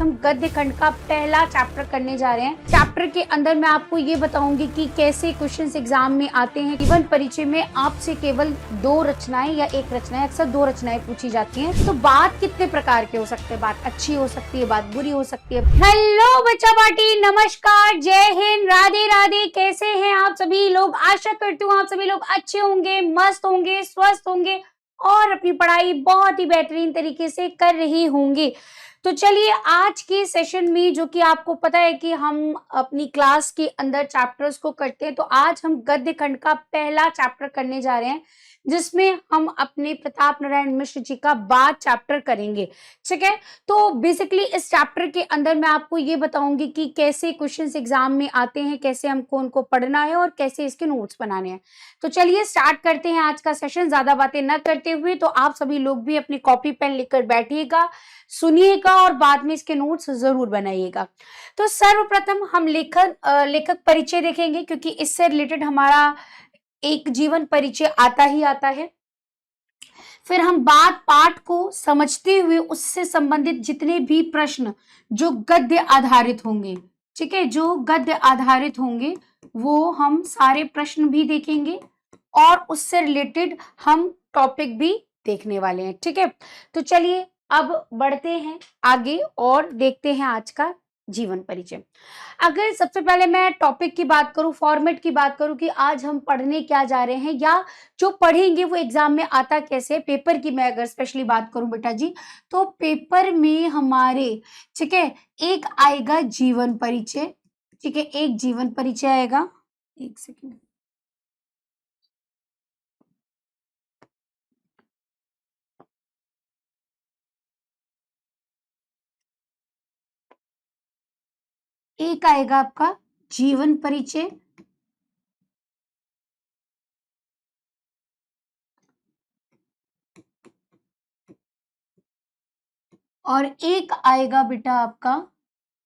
हम गद्य खंड का पहला चैप्टर करने जा रहे हैं। चैप्टर के अंदर मैं आपको ये बताऊंगी कि कैसे क्वेश्चंस एग्जाम में आते हैं। जीवन परिचय में आपसे केवल 2 रचनाएं या 1 रचना, अक्सर 2 रचनाएं पूछी जाती हैं। तो बात कितने प्रकार के हो सकते हैं, बात अच्छी हो सकती है, बात बुरी हो सकती है। हेलो बच्चा पार्टी, नमस्कार, जय हिंद, राधे राधे। कैसे हैं आप सभी लोग? आशा करती हूँ आप सभी लोग अच्छे होंगे, मस्त होंगे, स्वस्थ होंगे और अपनी पढ़ाई बहुत ही बेहतरीन तरीके से कर रही होंगी। तो चलिए आज के सेशन में, जो कि आपको पता है कि हम अपनी क्लास के अंदर चैप्टर्स को करते हैं, तो आज हम गद्य खंड का पहला चैप्टर करने जा रहे हैं, जिसमें हम अपने प्रताप नारायण मिश्र जी का बाद चैप्टर करेंगे। ठीक है, तो बेसिकली इस चैप्टर के अंदर मैं आपको ये बताऊंगी कि कैसे क्वेश्चंस एग्जाम में आते हैं, कैसे हमको उनको पढ़ना है और कैसे इसके नोट्स बनाने हैं। तो चलिए स्टार्ट करते हैं आज का सेशन। ज्यादा बातें न करते हुए तो आप सभी लोग भी अपनी कॉपी पेन लेकर बैठिएगा, सुनिएगा और बाद में इसके नोट्स जरूर बनाइएगा। तो सर्वप्रथम हम लेखक परिचय देखेंगे, क्योंकि इससे रिलेटेड हमारा एक जीवन परिचय आता ही आता है। फिर हम बात पाठ को समझते हुए उससे संबंधित जितने भी प्रश्न जो गद्य आधारित होंगे, ठीक है, जो गद्य आधारित होंगे वो हम सारे प्रश्न भी देखेंगे और उससे रिलेटेड हम टॉपिक भी देखने वाले हैं। ठीक है, तो चलिए अब बढ़ते हैं आगे और देखते हैं आज का जीवन परिचय। अगर सबसे पहले मैं टॉपिक की बात करूं, फॉर्मेट की बात करूं कि आज हम पढ़ने क्या जा रहे हैं या जो पढ़ेंगे वो एग्जाम में आता कैसे, पेपर की मैं अगर स्पेशली बात करूं बेटा जी, तो पेपर में हमारे, ठीक है, एक आएगा जीवन परिचय। ठीक है, एक जीवन परिचय आएगा। एक सेकेंड, एक आएगा आपका जीवन परिचय और एक आएगा बेटा आपका,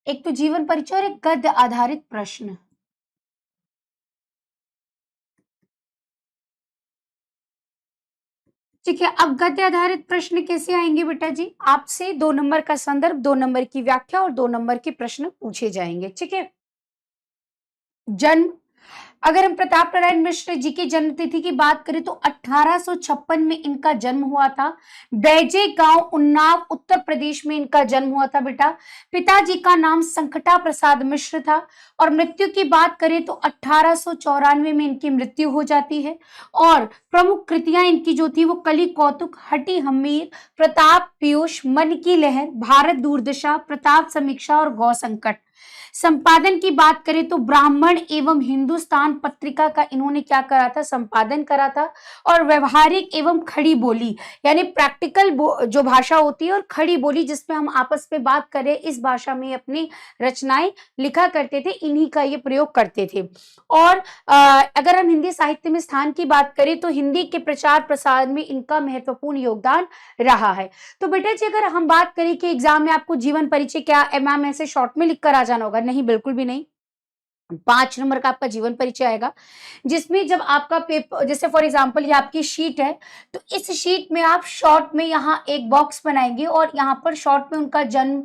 एक तो जीवन परिचय और एक गद्य आधारित प्रश्न। ठीक है, अब गद्य आधारित प्रश्न कैसे आएंगे बेटा जी? आपसे 2 नंबर का संदर्भ, 2 नंबर की व्याख्या और 2 नंबर के प्रश्न पूछे जाएंगे। ठीक है, जन्म, अगर हम प्रताप नारायण मिश्र जी की जन्म तिथि की बात करें तो 1856 में इनका जन्म हुआ था। बैजे गांव, उन्नाव, उत्तर प्रदेश में इनका जन्म हुआ था बेटा। पिताजी का नाम संकटा प्रसाद मिश्र था और मृत्यु की बात करें तो 1894 में इनकी मृत्यु हो जाती है। और प्रमुख कृतियां इनकी जो थी वो कली कौतुक, हटी हमीर, प्रताप पीयूष, मन की लहर, भारत दूरदशा, प्रताप समीक्षा और गौ संकट। संपादन की बात करें तो ब्राह्मण एवं हिंदुस्तान पत्रिका का इन्होंने क्या करा था, संपादन करा था। और व्यवहारिक एवं खड़ी बोली, यानी प्रैक्टिकल जो भाषा होती है और खड़ी बोली जिसमें हम आपस में बात करें, इस भाषा में अपनी रचनाएं लिखा करते थे, इन्हीं का ये प्रयोग करते थे। और अगर हम हिंदी साहित्य में स्थान की बात करें तो हिंदी के प्रचार प्रसार में इनका महत्वपूर्ण योगदान रहा है। तो बेटा जी अगर हम बात करें कि एग्जाम में आपको जीवन परिचय क्या मैम ऐसे शॉर्ट में लिख कर आ जाना होगा, नहीं, बिल्कुल भी नहीं। 5 नंबर का आपका जीवन परिचय आएगा, जिसमें जब आपका पेपर, जैसे फॉर एग्जांपल ये आपकी शीट है, तो इस शीट में आप शॉर्ट में यहाँ एक बॉक्स बनाएंगे और यहाँ पर शॉर्ट में उनका जन्म,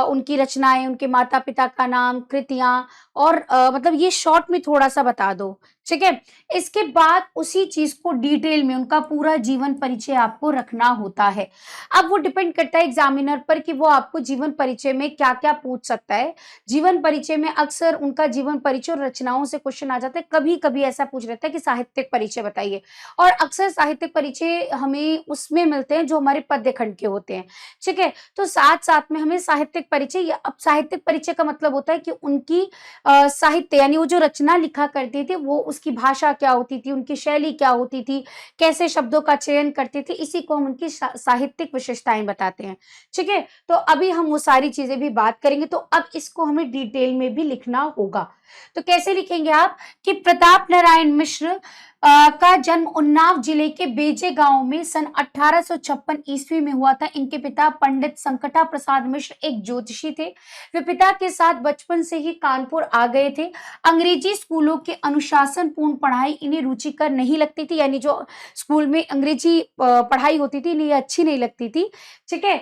उनकी रचनाएं, उनके माता पिता का नाम, कृतियां और मतलब ये शॉर्ट में थोड़ा सा बता दो। ठीक है, इसके बाद उसी चीज को डिटेल में उनका पूरा जीवन परिचय आपको रखना होता है। अब वो डिपेंड करता है एग्जामिनर पर कि वो आपको जीवन परिचय में क्या क्या पूछ सकता है। जीवन परिचय में अक्सर उनका जीवन परिचय और रचनाओं से क्वेश्चन आ जाते हैं, कभी कभी ऐसा पूछ रहता है कि साहित्यिक परिचय बताइए, और अक्सर साहित्यिक परिचय हमें उसमें मिलते हैं जो हमारे पद्य खंड के होते हैं। ठीक है, तो साथ साथ में हमें साहित्यिक परिचय, या अब साहित्यिक परिचय का मतलब होता है कि उनकी साहित्य यानी वो जो रचना लिखा करते थे वो उसकी भाषा क्या होती थी, उनकी शैली क्या होती थी, कैसे शब्दों का चयन करते थे, इसी को हम उनकी साहित्यिक विशेषताएं बताते हैं। ठीक है, तो अभी हम वो सारी चीजें भी बात करेंगे, तो अब इसको हमें डिटेल में भी लिखना होगा। तो कैसे लिखेंगे आप कि प्रताप नारायण मिश्र का जन्म उन्नाव जिले के बेजे गांव में सन 1856 ईस्वी में हुआ था। इनके पिता पंडित संकटा प्रसाद मिश्र एक ज्योतिषी थे। वे पिता के साथ बचपन से ही कानपुर आ गए थे। अंग्रेजी स्कूलों के अनुशासन पूर्ण पढ़ाई इन्हें रुचिकर नहीं लगती थी, यानी जो स्कूल में अंग्रेजी पढ़ाई होती थी इन्हें अच्छी नहीं लगती थी। ठीक है,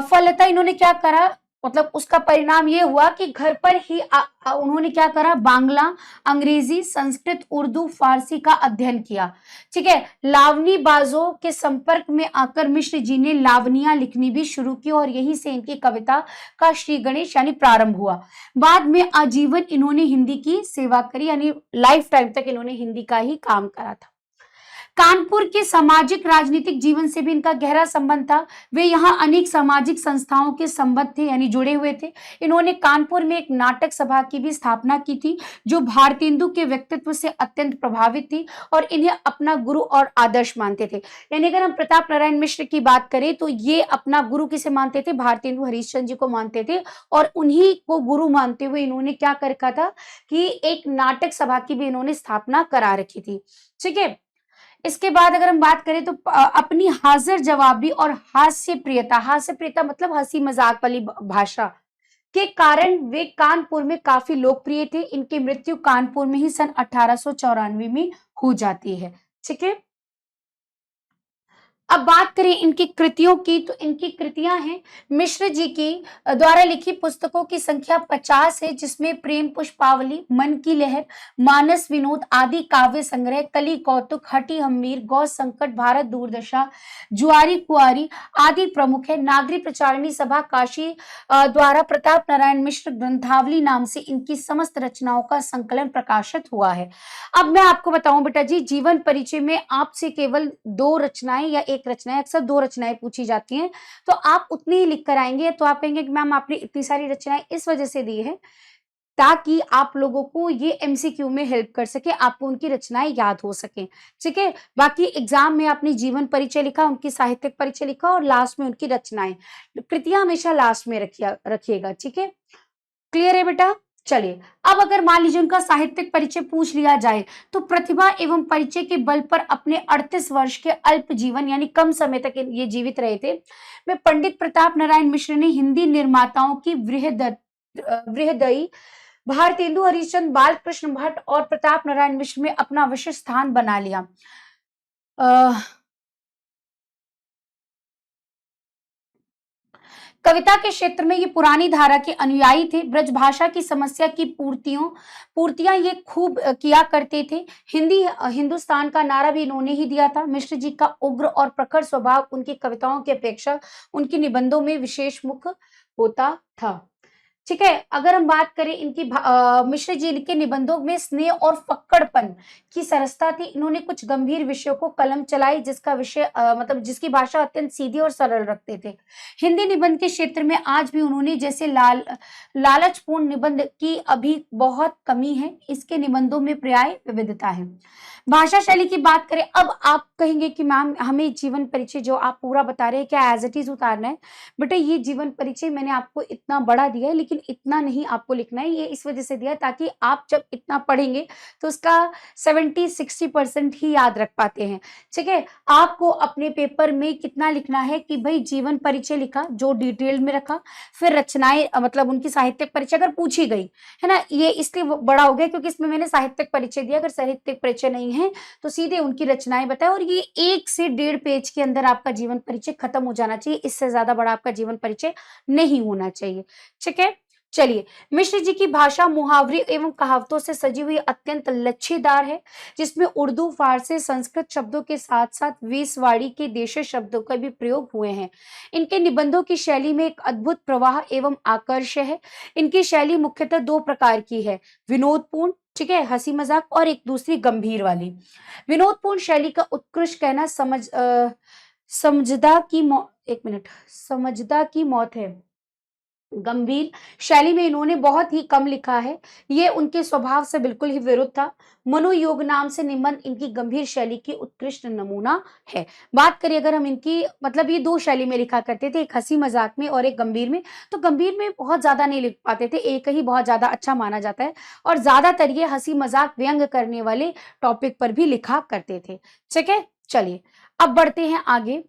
फलतः इन्होंने क्या करा, मतलब उसका परिणाम ये हुआ कि घर पर ही उन्होंने क्या करा, बांग्ला, अंग्रेजी, संस्कृत, उर्दू, फारसी का अध्ययन किया। ठीक है, लावनी बाजों के संपर्क में आकर मिश्र जी ने लावनियां लिखनी भी शुरू की और यहीं से इनकी कविता का श्री गणेश यानी प्रारंभ हुआ। बाद में आजीवन इन्होंने हिंदी की सेवा करी, यानी लाइफ टाइम तक इन्होंने हिंदी का ही काम करा था। कानपुर के सामाजिक राजनीतिक जीवन से भी इनका गहरा संबंध था। वे यहाँ अनेक सामाजिक संस्थाओं के संबद्ध थे, यानी जुड़े हुए थे। इन्होंने कानपुर में एक नाटक सभा की भी स्थापना की थी, जो भारतेंदु के व्यक्तित्व से अत्यंत प्रभावित थी और इन्हें अपना गुरु और आदर्श मानते थे। यानी अगर हम प्रताप नारायण मिश्र की बात करें तो ये अपना गुरु किसे मानते थे, भारतेंदु हरिश्चंद्र जी को मानते थे, और उन्हीं को गुरु मानते हुए इन्होंने क्या कर रखा था कि एक नाटक सभा की भी इन्होंने स्थापना करा रखी थी। ठीक है, इसके बाद अगर हम बात करें तो अपनी हाजिर जवाबी और हास्य प्रियता मतलब हंसी मजाक वाली भाषा के कारण वे कानपुर में काफी लोकप्रिय थे। इनकी मृत्यु कानपुर में ही सन 1894 में हो जाती है। ठीक है, अब बात करें इनकी कृतियों की, तो इनकी कृतियां हैं मिश्र जी की द्वारा लिखी पुस्तकों की संख्या 50 है, जिसमें प्रेम पुष्पावली, मन की लहर, मानस विनोद आदि काव्य संग्रह, कली कौतुक, हठी हम्मीर, गौ संकट, भारत दूरदशा, जुआरी कुआरी आदि प्रमुख है। नागरी प्रचारणी सभा काशी द्वारा प्रताप नारायण मिश्र ग्रंथावली नाम से इनकी समस्त रचनाओं का संकलन प्रकाशित हुआ है। अब मैं आपको बताऊं बेटा जी, जीवन परिचय में आपसे केवल 2 रचनाएं या 1 रचना, अक्सर 2 रचनाएं पूछी जाती हैं, तो आप उतनी ही लिख कर आएंगे। तो आप कहेंगे कि मैम आपने इतनी सारी रचनाएं इस वजह से दी है ताकि आप लोगों को ये एमसीक्यू में हेल्प कर सके, आपको उनकी रचनाएं याद हो सके। ठीक है, बाकी एग्जाम में आपने जीवन परिचय लिखा, उनकी साहित्यिक परिचय लिखा और लास्ट में उनकी रचनाएं, कृतियां हमेशा लास्ट में रखिएगा। ठीक है, क्लियर है बेटा? चलिए, अब अगर मान लीजिए उनका साहित्यिक परिचय पूछ लिया जाए, तो प्रतिभा एवं परिचय के बल पर अपने 38 वर्ष के अल्प जीवन यानी कम समय तक ये जीवित रहे थे, में पंडित प्रताप नारायण मिश्र ने हिंदी निर्माताओं की वृहदयी भारतेंदु हरिश्चंद्र, बालकृष्ण भट्ट और प्रताप नारायण मिश्र में अपना विशिष्ट स्थान बना लिया। कविता के क्षेत्र में ये पुरानी धारा के अनुयायी थे। ब्रजभाषा की समस्या की पूर्तियां ये खूब किया करते थे। हिंदुस्तान का नारा भी इन्होंने ही दिया था। मिश्र जी का उग्र और प्रखर स्वभाव उनकी कविताओं की अपेक्षा उनके निबंधों में विशेष मुख होता था। ठीक है, अगर हम बात करें इनकी मिश्र जी के निबंधों में स्नेह और फक्कड़पन की सरसता थी। इन्होंने कुछ गंभीर विषयों को कलम चलाई, जिसका विषय मतलब जिसकी भाषा अत्यंत सीधी और सरल रखते थे। हिंदी निबंध के क्षेत्र में आज भी उन्होंने जैसे लालचपूर्ण निबंध की अभी बहुत कमी है। इसके निबंधों में पर्याय विविधता है। भाषा शैली की बात करें, अब आप कहेंगे कि मैम हमें जीवन परिचय जो आप पूरा बता रहे हैं क्या एज इट इज उतारना है? बेटा ये जीवन परिचय मैंने आपको इतना बड़ा दिया है, लेकिन इतना नहीं आपको लिखना है। ये इस वजह से दिया ताकि आप जब इतना पढ़ेंगे तो उसका 70-60% ही याद रख पाते हैं। ठीक है, आपको अपने पेपर में कितना लिखना है कि भाई जीवन परिचय लिखा जो डिटेल में रखा, फिर रचनाएं मतलब उनकी साहित्यिक परिचय अगर पूछी गई है ना, ये इसलिए बड़ा हो गया क्योंकि इसमें मैंने साहित्यिक परिचय दिया। अगर साहित्यिक परिचय नहीं है तो सीधे उनकी रचनाएं बताएं, और ये 1 से 1.5 पेज के अंदर आपका जीवन परिचय खत्म हो जाना चाहिए। इससे ज्यादा बड़ा आपका जीवन परिचय नहीं होना चाहिए। ठीक है, चलिए, मिश्र जी की भाषा मुहावरे एवं कहावतों से सजी हुई अत्यंत लच्छेदार है, जिसमें उर्दू, फारसी, संस्कृत शब्दों के साथ साथ वेसवाड़ी के देशी शब्दों का भी प्रयोग हुए हैं। इनके निबंधों की शैली में एक अद्भुत प्रवाह एवं आकर्ष है। इनकी शैली मुख्यतः 2 प्रकार की है, विनोदपूर्ण, ठीक है, हंसी मजाक, और एक दूसरी गंभीर वाली। विनोदपूर्ण शैली का उत्कृष्ट कहना समझदा की मौत है। गंभीर शैली में इन्होंने बहुत ही कम लिखा है। ये उनके स्वभाव से बिल्कुल ही विरुद्ध था। मनोयोग नाम से निबंध इनकी गंभीर शैली की उत्कृष्ट नमूना है। बात करें अगर हम इनकी, मतलब ये 2 शैली में लिखा करते थे, एक हंसी मजाक में और एक गंभीर में। तो गंभीर में बहुत ज्यादा नहीं लिख पाते थे, एक ही बहुत ज्यादा अच्छा माना जाता है, और ज्यादातर ये हंसी मजाक व्यंग करने वाले टॉपिक पर भी लिखा करते थे। ठीक है, चलिए अब बढ़ते हैं आगे।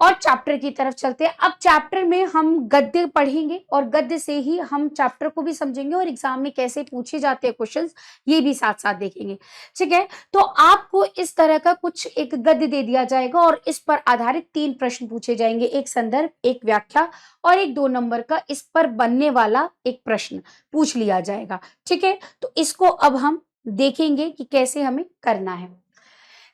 और चैप्टर की तरफ चलते हैं। अब चैप्टर में हम गद्य पढ़ेंगे और गद्य से ही हम चैप्टर को भी समझेंगे और एग्जाम में कैसे पूछे जाते हैं क्वेश्चंस, ये भी साथ साथ देखेंगे। ठीक है, तो आपको इस तरह का कुछ एक गद्य दे दिया जाएगा और इस पर आधारित 3 प्रश्न पूछे जाएंगे, एक संदर्भ, एक व्याख्या और एक 2 नंबर का इस पर बनने वाला एक प्रश्न पूछ लिया जाएगा। ठीक है, तो इसको अब हम देखेंगे कि कैसे हमें करना है।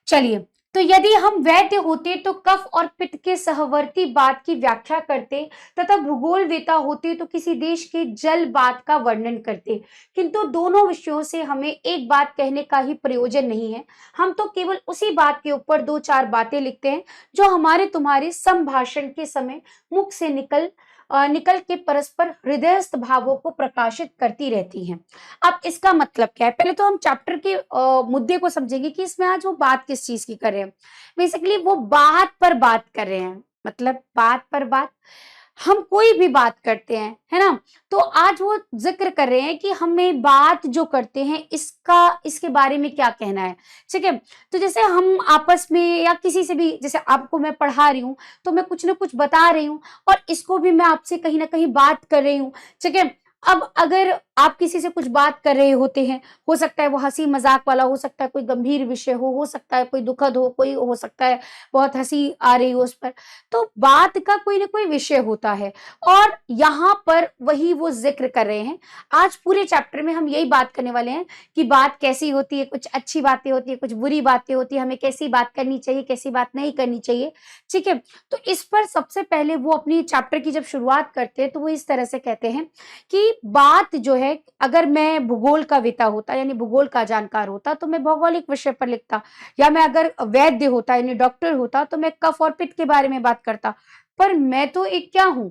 चलिए, तो यदि हम वैद्य होते तो कफ और पित्त के सहवर्ती बात की व्याख्या करते तथा भूगोलवेता होते तो किसी देश के जल बात का वर्णन करते, किंतु दोनों विषयों से हमें एक बात कहने का ही प्रयोजन नहीं है। हम तो केवल उसी बात के ऊपर 2-4 बातें लिखते हैं जो हमारे तुम्हारे संभाषण के समय मुख से निकल के परस्पर हृदयस्थ भावों को प्रकाशित करती रहती हैं। अब इसका मतलब क्या है? पहले तो हम चैप्टर के मुद्दे को समझेंगे कि इसमें आज वो बात किस चीज की कर रहे हैं। बेसिकली वो बात पर बात कर रहे हैं, मतलब बात पर बात, हम कोई भी बात करते हैं, है ना? तो आज वो जिक्र कर रहे हैं कि हमें बात जो करते हैं इसके बारे में क्या कहना है। ठीक है, तो जैसे हम आपस में या किसी से भी, जैसे आपको मैं पढ़ा रही हूँ तो मैं कुछ ना कुछ बता रही हूँ और इसको भी मैं आपसे कहीं ना कहीं बात कर रही हूँ। ठीक है, अब अगर आप किसी से कुछ बात कर रहे होते हैं, हो सकता है वो हंसी मजाक वाला, हो सकता है कोई गंभीर विषय हो सकता है कोई दुखद हो, कोई हो सकता है बहुत हंसी आ रही हो उस पर, तो बात का कोई ना कोई विषय होता है और यहाँ पर वही वो जिक्र कर रहे हैं। आज पूरे चैप्टर में हम यही बात करने वाले हैं कि बात कैसी होती है, कुछ अच्छी बातें होती है, कुछ बुरी बातें होती है, हमें कैसी बात करनी चाहिए, कैसी बात नहीं करनी चाहिए। ठीक है, तो इस पर सबसे पहले वो अपनी चैप्टर की जब शुरुआत करते हैं तो वो इस तरह से कहते हैं कि बात जो है, अगर मैं भूगोल का वेता होता यानी भूगोल का जानकार होता तो मैं भौगोलिक विषय पर लिखता, या मैं अगर वैद्य होता यानी डॉक्टर होता तो मैं कफ और पित्त के बारे में बात करता। पर मैं तो एक क्या हूं,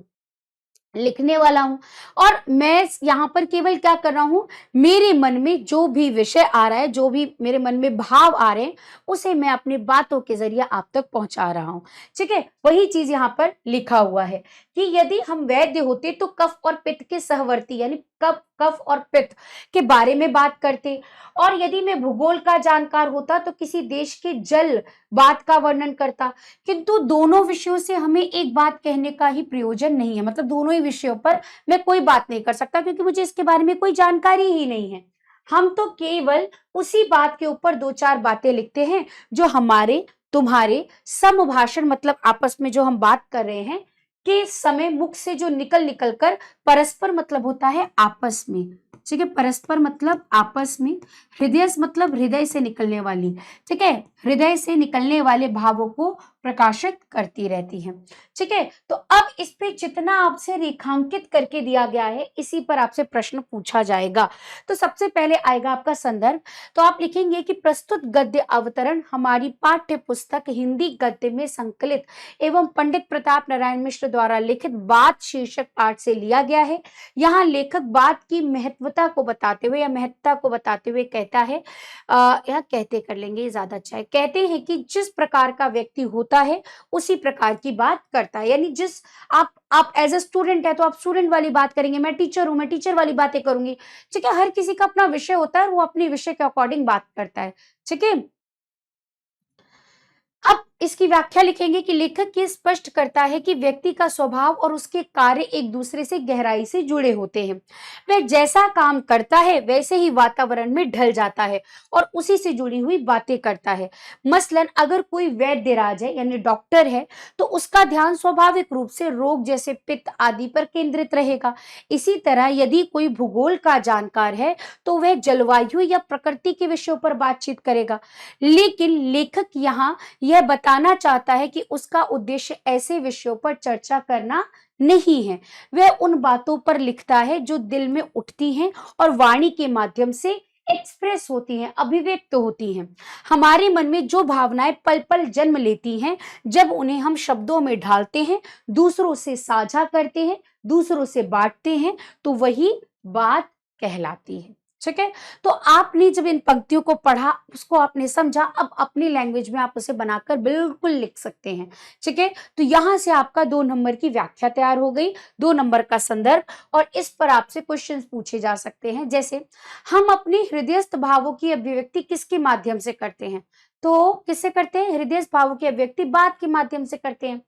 लिखने वाला हूं और मैं यहाँ पर केवल क्या कर रहा हूं, मेरे मन में जो भी विषय आ रहा है, जो भी मेरे मन में भाव आ रहे हैं, उसे मैं अपनी बातों के जरिए आप तक पहुंचा रहा हूं। ठीक है, वही चीज यहाँ पर लिखा हुआ है कि यदि हम वैद्य होते तो कफ और पित्त के सहवर्ती यानी कफ और पित्त के बारे में बात करते, और यदि मैं भूगोल का जानकार होता तो किसी देश के जल बात का वर्णन करता, किंतु दोनों विषयों से हमें एक बात कहने का ही प्रयोजन नहीं है, मतलब दोनों ही विषयों पर मैं कोई बात नहीं कर सकता क्योंकि मुझे इसके बारे में कोई जानकारी ही नहीं है। हम तो केवल उसी बात के ऊपर 2-4 बातें लिखते हैं जो हमारे तुम्हारे समभाषण, मतलब आपस में जो हम बात कर रहे हैं के समय मुख से जो निकल निकल कर, परस्पर मतलब होता है आपस में। ठीक है, परस्पर मतलब आपस में, हृदय मतलब हृदय से निकलने वाली, ठीक है, हृदय से निकलने वाले भावों को प्रकाशित करती रहती है। ठीक है, तो अब इस पे जितना आपसे रेखांकित करके दिया गया है इसी पर आपसे प्रश्न पूछा जाएगा। तो सबसे पहले आएगा आपका संदर्भ। तो आप लिखेंगे कि प्रस्तुत गद्य अवतरण हमारी पाठ्य पुस्तक हिंदी गद्य में संकलित एवं पंडित प्रताप नारायण मिश्र द्वारा लिखित बात शीर्षक पाठ से लिया गया है। यहाँ लेखक बात की महत्वता को बताते हुए या महत्ता को बताते हुए कहता है, यहाँ कहते कर लेंगे ज्यादा अच्छा है, कहते हैं कि जिस प्रकार का व्यक्ति होता है उसी प्रकार की बात करता है। यानी जिस आप एज ए स्टूडेंट है तो आप स्टूडेंट वाली बात करेंगे, मैं टीचर हूं मैं टीचर वाली बातें करूंगी। ठीक है, हर किसी का अपना विषय होता है और वो अपने विषय के अकॉर्डिंग बात करता है। ठीक है, अब इसकी व्याख्या लिखेंगे कि लेखक ये स्पष्ट करता है कि व्यक्ति का स्वभाव और उसके कार्य एक दूसरे से गहराई से जुड़े होते हैं। वह जैसा काम करता है वैसे ही वातावरण में ढल जाता है और उसी से जुड़ी हुई बातें करता है। मसलन अगर कोई वैद्यराज है यानी डॉक्टर है तो उसका ध्यान स्वाभाविक रूप से रोग जैसे पित्त आदि पर केंद्रित रहेगा। इसी तरह यदि कोई भूगोल का जानकार है तो वह जलवायु या प्रकृति के विषयों पर बातचीत करेगा। लेकिन लेखक यहाँ यह बताना चाहता है कि उसका उद्देश्य ऐसे विषयों पर चर्चा करना नहीं है। वह उन बातों पर लिखता है जो दिल में उठती हैं और वाणी के माध्यम से एक्सप्रेस होती हैं, अभिव्यक्त होती हैं। हमारे मन में जो भावनाएं पल पल जन्म लेती हैं, जब उन्हें हम शब्दों में ढालते हैं, दूसरों से साझा करते हैं, दूसरों से बांटते हैं, तो वही बात कहलाती है। ठीक है, तो आपने जब इन पंक्तियों को पढ़ा, उसको आपने समझा, अब अपनी लैंग्वेज में आप उसे बनाकर बिल्कुल लिख सकते हैं। ठीक है, तो यहां से आपका 2 नंबर की व्याख्या तैयार हो गई, 2 नंबर का संदर्भ, और इस पर आपसे क्वेश्चंस पूछे जा सकते हैं। जैसे हम अपने हृदयस्थ भावों की अभिव्यक्ति किसके माध्यम से करते हैं? तो किससे करते हैं? हृदय भावों की अभिव्यक्ति बात के माध्यम से करते हैं।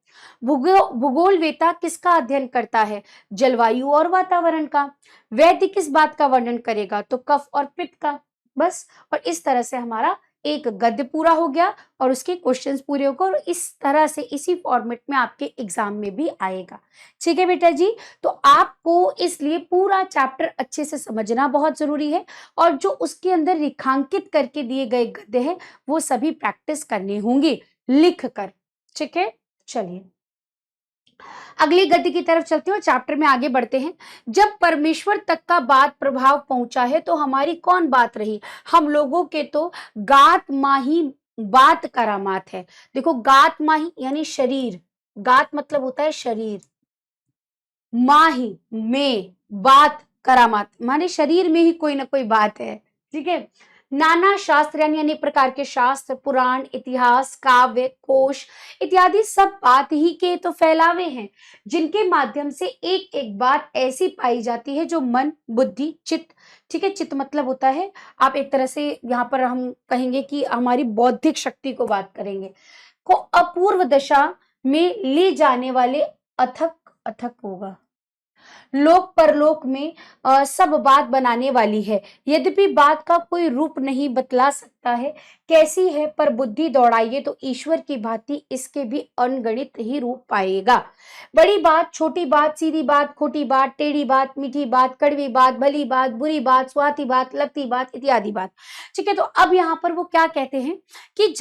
भूगोलवेता किसका अध्ययन करता है? जलवायु और वातावरण का। वैद्य किस बात का वर्णन करेगा? तो कफ और पित्त का। बस, और इस तरह से हमारा एक गद्य पूरा हो गया और उसके क्वेश्चंस पूरे हो गए, और इस तरह से इसी फॉर्मेट में आपके एग्जाम में भी आएगा। ठीक है बेटा जी, तो आपको इसलिए पूरा चैप्टर अच्छे से समझना बहुत जरूरी है, और जो उसके अंदर रेखांकित करके दिए गए गद्य हैं वो सभी प्रैक्टिस करने होंगे लिख कर। ठीक है, चलिए अगले गद्य की तरफ चलते हैं और चैप्टर में आगे बढ़ते हैं। जब परमेश्वर तक का बात प्रभाव पहुंचा है तो हमारी कौन बात रही? हम लोगों के तो गात माही बात करामात है। देखो, गात माही यानी शरीर, गात मतलब होता है शरीर, माही में, बात करामात माने शरीर में ही कोई ना कोई बात है। ठीक है, नाना शास्त्र यानी अनेक प्रकार के शास्त्र, पुराण, इतिहास, काव्य, कोश इत्यादि सब बात ही के तो फैलावे हैं, जिनके माध्यम से एक एक बात ऐसी पाई जाती है जो मन, बुद्धि, चित्त, ठीक है, चित्त मतलब होता है, आप एक तरह से यहाँ पर हम कहेंगे कि हमारी बौद्धिक शक्ति को बात करेंगे, को अपूर्व दशा में ले जाने वाले अथक, अथक होगा, लोक परलोक में सब बात बनाने वाली है। यद्यपि बात का कोई रूप नहीं बतला सकता है कैसी है, पर बुद्धि दौड़ाइए तो ईश्वर की भांति इसके भी अनगणित ही रूप पाएगा। बड़ी बात, छोटी बात, सीधी बात, खोटी बात, टेढ़ी बात, मीठी बात, कड़वी बात, भली बात, बुरी बात, स्वाति बात, लगती बात इत्यादि बात। ठीक है, तो अब यहाँ पर वो क्या कहते हैं कि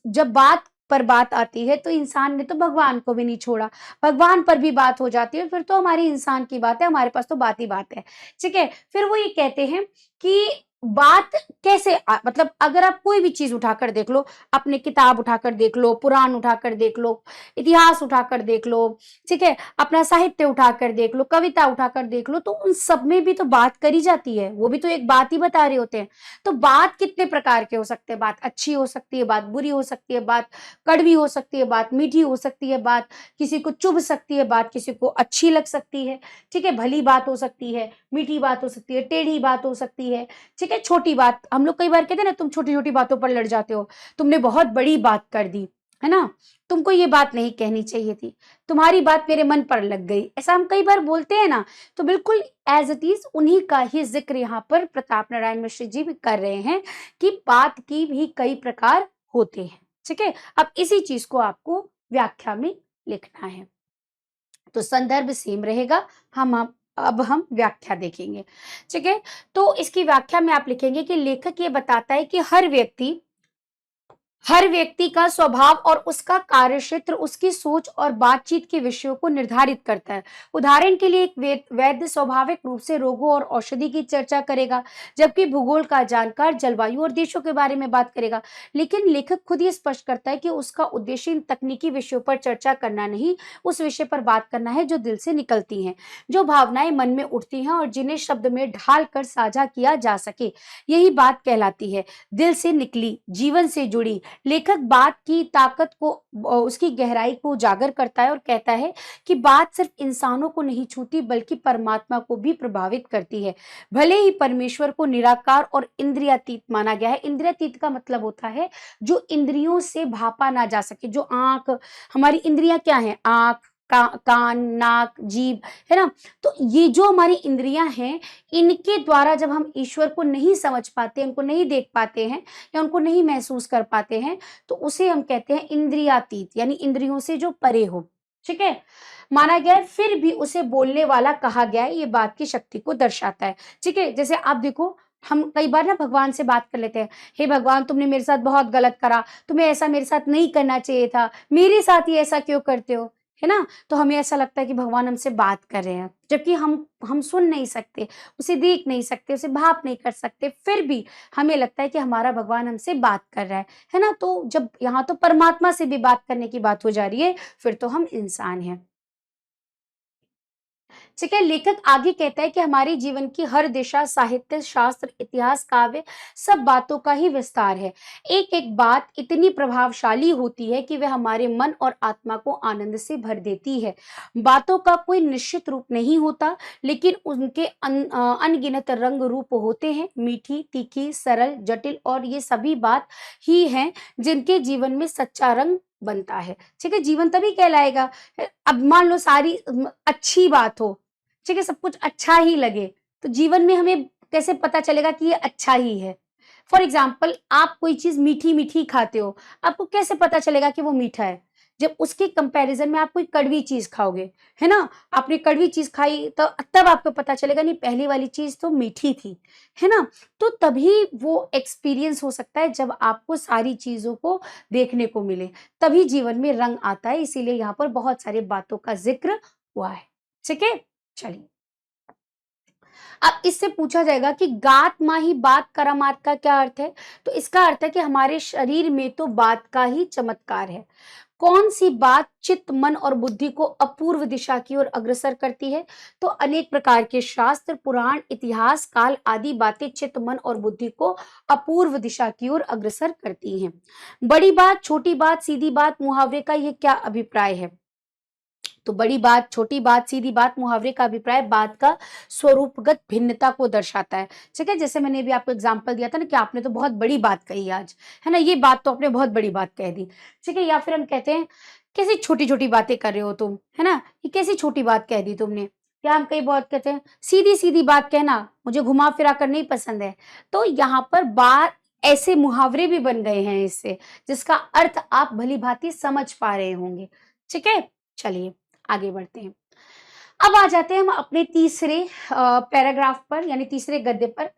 जब बात पर बात आती है तो इंसान ने तो भगवान को भी नहीं छोड़ा, भगवान पर भी बात हो जाती है, फिर तो हमारी इंसान की बात है, हमारे पास तो बात ही बात है। ठीक है, फिर वो ये कहते हैं कि बात कैसे मतलब अगर आप कोई भी चीज उठाकर देख लो, अपने किताब उठाकर देख लो, पुराण उठाकर देख लो, इतिहास उठाकर देख लो, ठीक है, अपना साहित्य उठाकर देख लो, कविता उठाकर देख लो, तो उन सब में भी तो बात करी जाती है, वो भी तो एक बात ही बता रहे होते हैं। तो बात कितने प्रकार के हो सकते हैं? बात अच्छी हो सकती है, बात बुरी हो सकती है, बात कड़वी हो सकती है, बात मीठी हो सकती है, बात किसी को चुभ सकती है, बात किसी को अच्छी लग सकती है। ठीक है, भली बात हो सकती है, मीठी बात हो सकती है, टेढ़ी बात हो सकती है। ठीक है, छोटी बात, हम लोग कई बार कहते हैं ना, तुम छोटी छोटी बातों पर लड़ जाते हो, तुमने बहुत बड़ी बात कर दी है ना, तुमको ये बात नहीं कहनी चाहिए थी, तुम्हारी बात मेरे मन पर लग गई, ऐसा हम कई बार बोलते हैं ना। तो बिल्कुल एज इट इज उन्हीं का ही जिक्र यहाँ पर प्रताप नारायण मिश्र जी भी कर रहे हैं कि बात की भी कई प्रकार होते हैं। ठीक है, अब इसी चीज को आपको व्याख्या में लिखना है, तो संदर्भ सेम रहेगा। अब हम व्याख्या देखेंगे। ठीक है, तो इसकी व्याख्या में आप लिखेंगे कि लेखक ये बताता है कि हर व्यक्ति का स्वभाव और उसका कार्यक्षेत्र उसकी सोच और बातचीत के विषयों को निर्धारित करता है। उदाहरण के लिए एक वैद्य स्वाभाविक रूप से रोगों और औषधि की चर्चा करेगा, जबकि भूगोल का जानकार जलवायु और देशों के बारे में बात करेगा। लेकिन लेखक खुद ये स्पष्ट करता है कि उसका उद्देश्य इन तकनीकी विषयों पर चर्चा करना नहीं, उस विषय पर बात करना है जो दिल से निकलती हैं, जो भावनाएं मन में उठती हैं और जिन्हें शब्द में ढाल कर साझा किया जा सके। यही बात कहलाती है दिल से निकली, जीवन से जुड़ी। लेखक बात की ताकत को, उसकी गहराई को उजागर करता है और कहता है कि बात सिर्फ इंसानों को नहीं छूती बल्कि परमात्मा को भी प्रभावित करती है। भले ही परमेश्वर को निराकार और इंद्रियातीत माना गया है। इंद्रियातीत का मतलब होता है जो इंद्रियों से भापा ना जा सके, जो आंख, हमारी इंद्रियां क्या है, आंख, कान, नाक, जीभ, है ना। तो ये जो हमारी इंद्रियां हैं, इनके द्वारा जब हम ईश्वर को नहीं समझ पाते, उनको नहीं देख पाते हैं या उनको नहीं महसूस कर पाते हैं, तो उसे हम कहते हैं इंद्रियातीत, यानी इंद्रियों से जो परे हो। ठीक है, माना गया है, फिर भी उसे बोलने वाला कहा गया है, ये बात की शक्ति को दर्शाता है। ठीक है, जैसे आप देखो, हम कई बार ना भगवान से बात कर लेते हैं, हे भगवान तुमने मेरे साथ बहुत गलत करा, तुम्हें ऐसा मेरे साथ नहीं करना चाहिए था, मेरे साथ ही ऐसा क्यों करते हो, है ना। तो हमें ऐसा लगता है कि भगवान हमसे बात कर रहे हैं, जबकि हम सुन नहीं सकते, उसे देख नहीं सकते, उसे भाप नहीं कर सकते, फिर भी हमें लगता है कि हमारा भगवान हमसे बात कर रहा है ना। तो जब यहाँ तो परमात्मा से भी बात करने की बात हो जा रही है, फिर तो हम इंसान हैं। ठीक है। लेखक आगे कहता है कि हमारे जीवन की हर दिशा, साहित्य, शास्त्र, इतिहास, काव्य सब बातों का ही विस्तार है। एक एक बात इतनी प्रभावशाली होती है कि वह हमारे मन और आत्मा को आनंद से भर देती है। बातों का कोई निश्चित रूप नहीं होता, लेकिन उनके अनगिनत रंग रूप होते हैं, मीठी, तीखी, सरल, जटिल, और ये सभी बात ही हैं जिनके जीवन में सच्चा रंग बनता है। ठीक है, जीवन तभी कहलाएगा। अब मान लो सारी अच्छी बात हो, ठीक है, सब कुछ अच्छा ही लगे, तो जीवन में हमें कैसे पता चलेगा कि ये अच्छा ही है? फॉर एग्जाम्पल, आप कोई चीज़ मीठी-मीठी खाते हो, आपको कैसे पता चलेगा कि वो मीठा है? जब उसके कंपैरिज़न में आप कोई कड़वी चीज़ खाओगे, है ना? आपने कड़वी चीज़ खाई तो तब आपको पता चलेगा नहीं पहली वाली चीज़ तो मीठी थी, है ना? तो तभी वो एक्सपीरियंस हो सकता है जब आपको सारी चीज़ों को देखने को मिले, तभी जीवन में रंग आता है, इसीलिए यहाँ पर बहुत सारी बातों का ज़िक्र हुआ है। ठीक है? चलिए। अब इससे पूछा जाएगा कि गात माही बात करामात का क्या अर्थ है? तो इसका अर्थ है कि हमारे शरीर में तो बात का ही चमत्कार है। कौन सी बात चित्त, मन और बुद्धि को अपूर्व दिशा की ओर अग्रसर करती है? तो अनेक प्रकार के शास्त्र, पुराण, इतिहास, काल आदि बातें चित्त, मन और बुद्धि को अपूर्व दिशा की ओर अग्रसर करती हैं। बड़ी बात, छोटी बात, सीधी बात, मुहावरे का ये क्या अभिप्राय है? तो बड़ी बात, छोटी बात, सीधी बात, मुहावरे का अभिप्राय बात का स्वरूपगत भिन्नता को दर्शाता है। ठीक है, जैसे मैंने अभी आपको एग्जांपल दिया था ना कि आपने तो बहुत बड़ी बात कही आज, है ना? ये बात तो आपने बहुत बड़ी बात कह दी। ठीक है, या फिर हम कहते हैं कैसी छोटी-छोटी बातें कर रहे हो तुम, है ना? ये कैसी छोटी बात कह दी तुमने? या हम कई बहुत कहते हैं सीधी-सीधी बात कहना, मुझे घुमा-फिरा कर नहीं पसंद है। तो यहाँ पर बात ऐसे मुहावरे भी बन गए हैं इससे, जिसका अर्थ आप भली-भांति समझ पा रहे होंगे। ठीक है? चलिए आगे बढ़ते हैं। अब आ जाते हैं हम अपने तीसरे पैराग्राफ पर यानी तीसरे गद्य पर।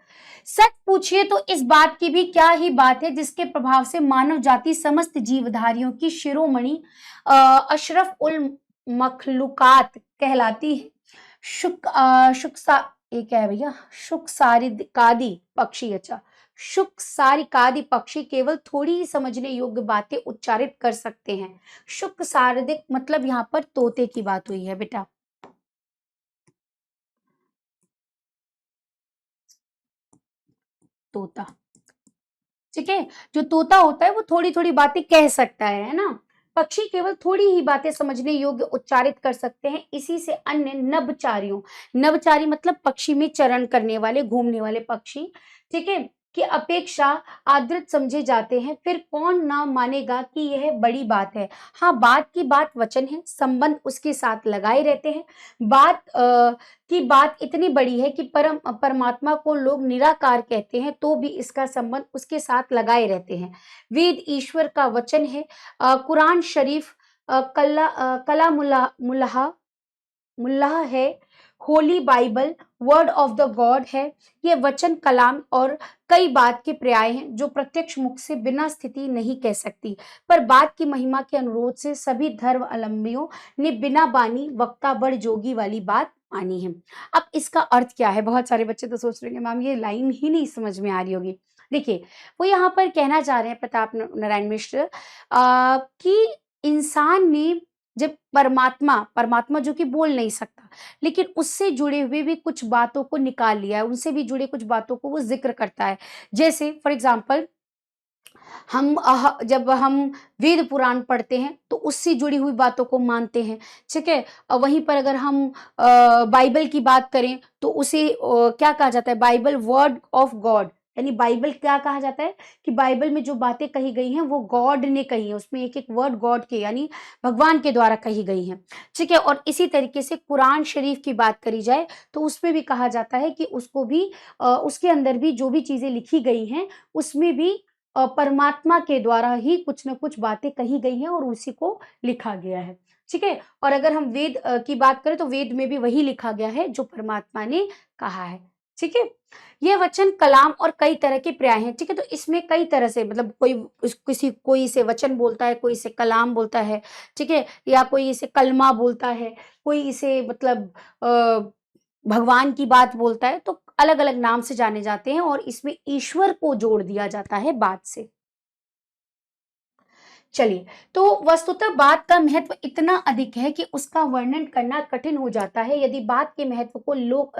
सच पूछिए तो इस बात की भी क्या ही बात है जिसके प्रभाव से मानव जाति समस्त जीवधारियों की शिरोमणि अशरफ उल मखलूकात कहलाती है। शुकसा ये क्या है भैया? शुकसारिकादि पक्षी, अच्छा। शुकसारिकादि पक्षी केवल थोड़ी ही समझने योग्य बातें उच्चारित कर सकते हैं। शुकसारदिक मतलब यहाँ पर तोते की बात हुई है बेटा। तोता, ठीक है? जो तोता होता है वो थोड़ी-थोड़ी बातें कह सकता है ना? पक्षी केवल थोड़ी ही बातें समझने योग्य उच्चारित कर सकते हैं, इसी से अन्य नभचारियों, नभचारी मतलब पक्षी में चरण करने वाले, घूमने वाले पक्षी, ठीक है? की अपेक्षा आदृत समझे जाते हैं, फिर कौन ना मानेगा कि यह बड़ी बात है। हाँ, बात की बात वचन है, संबंध उसके साथ लगाए रहते हैं। बात की बात इतनी बड़ी है कि परमात्मा को लोग निराकार कहते हैं, तो भी इसका संबंध उसके साथ लगाए रहते हैं। वेद ईश्वर का वचन है। कुरान शरीफ कलामुल्लाह मुल्लाह मुल्लाह है। Holi Bible word of the God है। ये वचन कलाम और कई बात के पर्याय हैं जो प्रत्यक्ष मुख से बिना स्थिति नहीं कह सकती, पर बात की महिमा के अनुरोध से सभी धर्मावलंबियों ने बिना बानी वक्ता बड़ जोगी वाली बात मानी है। अब इसका अर्थ क्या है? बहुत सारे बच्चे तो सोच रहे होंगे मैम ये लाइन ही नहीं समझ में आ रही होगी। देखिए, वो यहाँ पर कहना चाह रहे हैं प्रताप नारायण मिश्र कि इंसान ने जब परमात्मा परमात्मा जो कि बोल नहीं सकता, लेकिन उससे जुड़े हुए भी कुछ बातों को निकाल लिया है, उनसे भी जुड़े कुछ बातों को वो ज़िक्र करता है। जैसे फॉर एग्ज़ाम्पल जब हम वेद पुराण पढ़ते हैं, तो उससे जुड़ी हुई बातों को मानते हैं, ठीक है? वहीं पर अगर हम बाइबल की बात करें, तो उसे क्या कहा जाता है? बाइबल वर्ड ऑफ गॉड यानी बाइबल क्या कहा जाता है कि बाइबल में जो बातें कही गई हैं, वो गॉड ने कही हैं। उसमें एक-एक वर्ड गॉड के यानी भगवान के द्वारा कही गई हैं, ठीक है? और इसी तरीके से कुरान शरीफ की बात करी जाए, तो उसमें भी कहा जाता है कि उसको भी उसके अंदर भी जो भी चीज़ें लिखी गई हैं, उसमें भी परमात्मा के द्वारा ही कुछ न कुछ बातें कही गई हैं और उसी को लिखा गया है, ठीक है? और अगर हम वेद की बात करें तो वेद में भी वही लिखा गया है जो परमात्मा ने कहा है, ठीक है? ये वचन कलाम और कई तरह के पर्याय हैं, ठीक है? तो इसमें कई तरह से मतलब कोई इसे वचन बोलता है, कोई इसे कलाम बोलता है, ठीक है? या कोई इसे कलमा बोलता है, कोई इसे मतलब अ, भगवान की बात बोलता है, तो अलग-अलग नाम से जाने जाते हैं और इसमें ईश्वर को जोड़ दिया जाता है बात से। चलिए, तो वस्तुतः बात का महत्व इतना अधिक है कि उसका वर्णन करना कठिन हो जाता है। यदि बात के महत्व को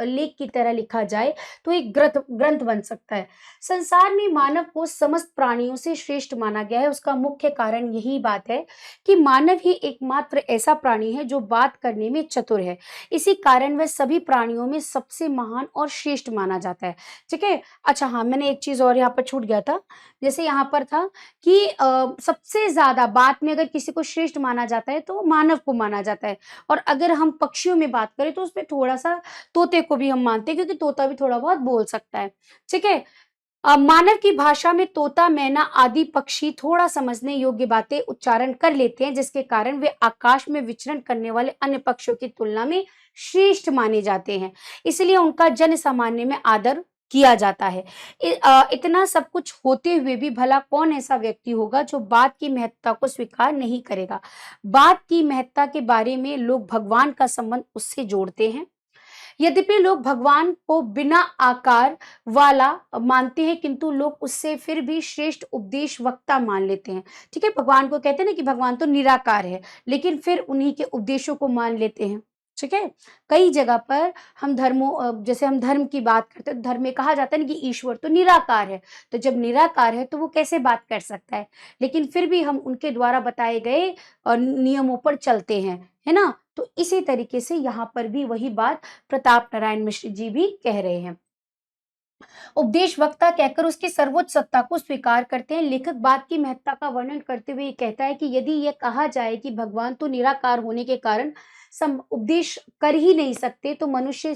लेख की तरह लिखा जाए, तो एक ग्रंथ बन सकता है। संसार में मानव को समस्त प्राणियों से श्रेष्ठ माना गया है। उसका मुख्य कारण यही बात है कि मानव ही एकमात्र ऐसा प्राणी है जो बात करने में चतुर है। इसी कारण वह सभी प्राणियों में सबसे महान और श्रेष्ठ माना जाता है। ठीक है? अच्छा हाँ, मैंने एक चीज़ और यहाँ पर छूट गया था। जैसे यहाँ पर था कि सबसे ज़्यादा बात में अगर किसी को श्रेष्ठ माना जाता है तो मानव को माना जाता है, और अगर हम पक्षियों में बात करें तो उसमें थोड़ा-सा तोते को भी हम मानते हैं, क्योंकि तोता भी थोड़ा बहुत बोल सकता है। ठीक है? मानव की भाषा में तोता, मैना आदि पक्षी थोड़ा समझने योग्य बातें उच्चारण कर लेते हैं, जिसके कारण वे आकाश में विचरण करने वाले अन्य पक्षियों की तुलना में श्रेष्ठ माने जाते हैं। इसलिए उनका जन सामान्य में आदर किया जाता है। इतना सब कुछ होते हुए भी भला कौन ऐसा व्यक्ति होगा जो बात की महत्ता को स्वीकार नहीं करेगा। बात की महत्ता के बारे में लोग भगवान का संबंध उससे जोड़ते हैं। यद्यपि लोग भगवान को बिना आकार वाला मानते हैं, किंतु लोग उससे फिर भी श्रेष्ठ उपदेश वक्ता मान लेते हैं। ठीक है? भगवान को कहते हैं ना कि भगवान तो निराकार है, लेकिन फिर उन्हीं के उपदेशों को मान लेते हैं। ठीक है? कई जगह पर हम जैसे हम धर्म की बात करते हैं, तो धर्म में कहा जाता है ना कि ईश्वर तो निराकार है। तो जब निराकार है तो वो कैसे बात कर सकता है? लेकिन फिर भी हम उनके द्वारा बताए गए नियमों पर चलते हैं, है ना? तो इसी तरीके से यहाँ पर भी वही बात प्रताप नारायण मिश्र जी भी कह रहे हैं। उपदेश वक्ता कहकर उसकी सर्वोच्च सत्ता को स्वीकार करते हैं। लेखक बात की महत्ता का वर्णन करते हुए ये कहता है कि यदि यह कहा जाए कि भगवान तो निराकार होने के कारण उपदेश कर ही नहीं सकते, तो मनुष्य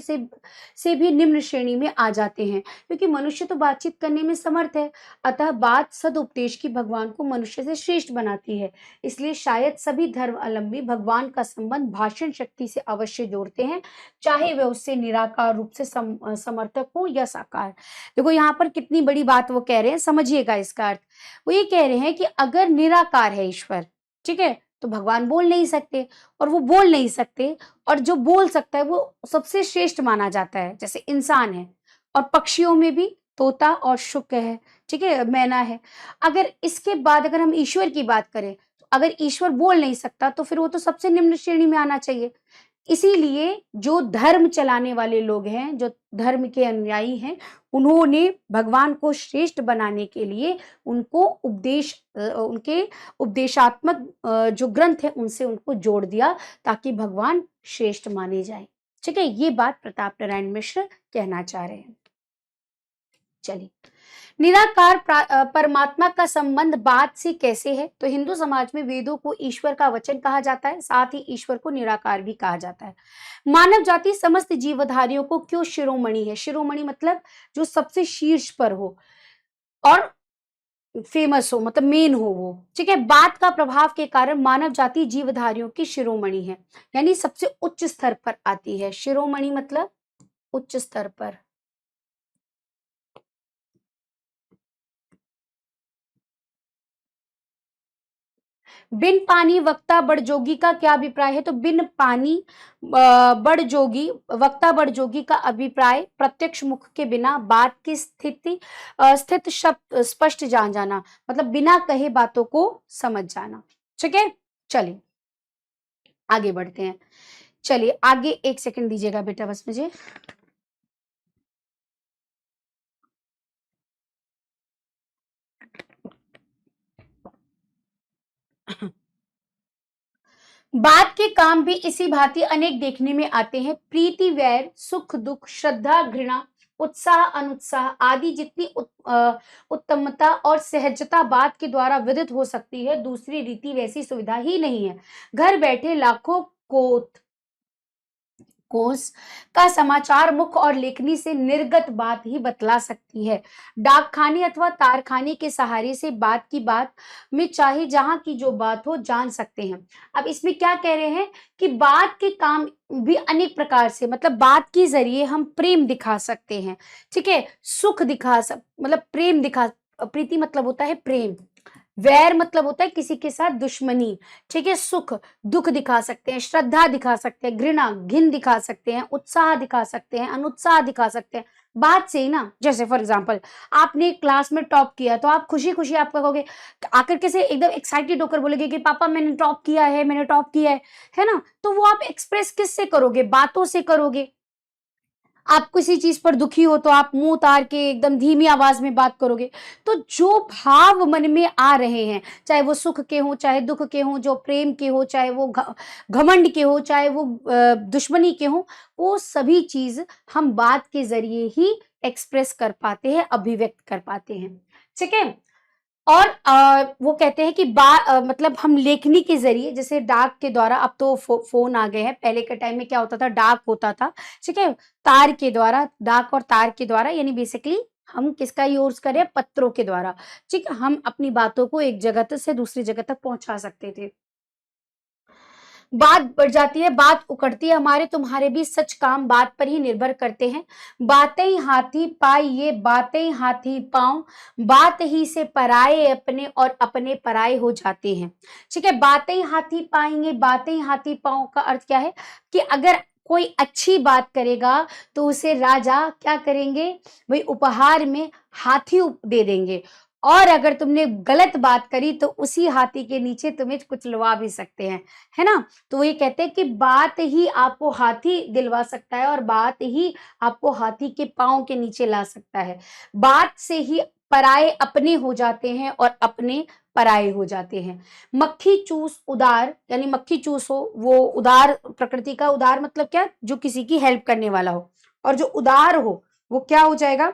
से भी निम्न श्रेणी में आ जाते हैं, क्योंकि मनुष्य तो बातचीत करने में समर्थ है। अतः बात सदुपदेश की भगवान को मनुष्य से श्रेष्ठ बनाती है। इसलिए शायद सभी धर्मावलंबी भगवान का संबंध भाषण शक्ति से अवश्य जोड़ते हैं, चाहे वह उससे निराकार रूप से समर्थक हो या साकार। देखो यहाँ पर कितनी बड़ी बात वो कह रहे हैं, समझिएगा इसका अर्थ। वो ये कह रहे हैं कि अगर निराकार है ईश्वर, ठीक है, तो भगवान बोल नहीं सकते, और वो बोल नहीं सकते, और जो बोल सकता है वो सबसे श्रेष्ठ माना जाता है। जैसे इंसान है, और पक्षियों में भी तोता और शुक है, ठीक है, मैना है। अगर इसके बाद अगर हम ईश्वर की बात करें, तो अगर ईश्वर बोल नहीं सकता तो फिर वो तो सबसे निम्न श्रेणी में आना चाहिए। इसीलिए जो धर्म चलाने वाले लोग हैं, जो धर्म के अनुयायी हैं, उन्होंने भगवान को श्रेष्ठ बनाने के लिए उनको उनके उपदेशात्मक जो ग्रंथ है उनसे उनको जोड़ दिया, ताकि भगवान श्रेष्ठ माने जाए। ठीक है? ये बात प्रताप नारायण मिश्र कहना चाह रहे हैं। चलिए, निराकार परमात्मा का संबंध बात से कैसे है? तो हिंदू समाज में वेदों को ईश्वर का वचन कहा जाता है, साथ ही ईश्वर को निराकार भी कहा जाता है। मानव जाति समस्त जीवधारियों को क्यों शिरोमणि है? शिरोमणि मतलब जो सबसे शीर्ष पर हो और फेमस हो, मतलब मेन हो वो। ठीक है? बात का प्रभाव के कारण मानव जाति जीवधारियों की शिरोमणि है, यानी सबसे उच्च स्तर पर आती है। शिरोमणि मतलब उच्च स्तर पर। बिन पानी वक्ता बड़जोगी का क्या अभिप्राय है? तो बिन पानी बड़जोगी वक्ता बड़जोगी का अभिप्राय प्रत्यक्ष मुख के बिना बात की स्थित शब्द स्पष्ट जान जाना, मतलब बिना कहे बातों को समझ जाना। ठीक है? चलिए आगे बढ़ते हैं। चलिए आगे, एक सेकंड दीजिएगा बेटा बस मुझे। बात के काम भी इसी भांति अनेक देखने में आते हैं। प्रीति, वैर, सुख दुख, श्रद्धा घृणा, उत्साह अनुत्साह आदि जितनी उत्तमता और सहजता बात के द्वारा विदित हो सकती है, दूसरी रीति वैसी सुविधा ही नहीं है। घर बैठे लाखों कोस का समाचार मुख और लेखनी से निर्गत बात ही बतला सकती है। डाकखाने अथवा तारखाने के सहारे से बात की बात में चाहे जहां की जो बात हो जान सकते हैं। अब इसमें क्या कह रहे हैं कि बात के काम भी अनेक प्रकार से, मतलब बात के जरिए हम प्रेम दिखा सकते हैं। ठीक है? सुख दिखा मतलब प्रेम दिखा, प्रीति मतलब होता है प्रेम, वैर मतलब होता है किसी के साथ दुश्मनी, ठीक है। सुख, दुख दिखा सकते हैं, श्रद्धा दिखा सकते हैं, घृणा, घिन दिखा सकते हैं, उत्साह दिखा सकते हैं, अनुत्साह दिखा सकते हैं। बात से ही ना, जैसे फॉर एग्जाम्पल आपने क्लास में टॉप किया तो आप खुशी खुशी आप कहोगे, आकर के से एकदम एक्साइटेड होकर बोलोगे कि पापा मैंने टॉप किया है, मैंने टॉप किया है ना। तो वो आप एक्सप्रेस किससे करोगे? बातों से करोगे। आप किसी चीज पर दुखी हो तो आप मुंह उतार के एकदम धीमी आवाज में बात करोगे। तो जो भाव मन में आ रहे हैं, चाहे वो सुख के हो, चाहे दुख के हो, जो प्रेम के हो, चाहे वो घमंड के हो, चाहे वो दुश्मनी के हो, वो सभी चीज हम बात के जरिए ही एक्सप्रेस कर पाते हैं, अभिव्यक्त कर पाते हैं, ठीक है। और वो कहते हैं कि मतलब हम लेखनी के जरिए, जैसे डाक के द्वारा, अब तो फोन आ गए हैं, पहले के टाइम में क्या होता था, डाक होता था, ठीक है। तार के द्वारा, डाक और तार के द्वारा, यानी बेसिकली हम किसका यूज करें? पत्रों के द्वारा, ठीक है। हम अपनी बातों को एक जगह से दूसरी जगह तक पहुंचा सकते थे। बात बढ़ जाती है, बात उकड़ती है, हमारे तुम्हारे भी सच काम बात पर ही निर्भर करते हैं। बातें हाथी पाई, ये बातें हाथी पांव, बात ही से पराये अपने और अपने पराये हो जाते हैं, ठीक है। बातें हाथी पाएंगे, बातें हाथी पांव का अर्थ क्या है कि अगर कोई अच्छी बात करेगा तो उसे राजा क्या करेंगे? वही उपहार में हाथी दे देंगे। और अगर तुमने गलत बात करी तो उसी हाथी के नीचे तुम्हें कुचलवा भी सकते हैं, है ना। तो वो ये कहते हैं कि बात ही आपको हाथी दिलवा सकता है और बात ही आपको हाथी के पांव के नीचे ला सकता है। बात से ही पराये अपने हो जाते हैं और अपने पराये हो जाते हैं। मक्खी चूस उदार, यानी मक्खी चूस हो, वो उदार प्रकृति का, उदार मतलब क्या? जो किसी की हेल्प करने वाला हो। और जो उदार हो वो क्या हो जाएगा?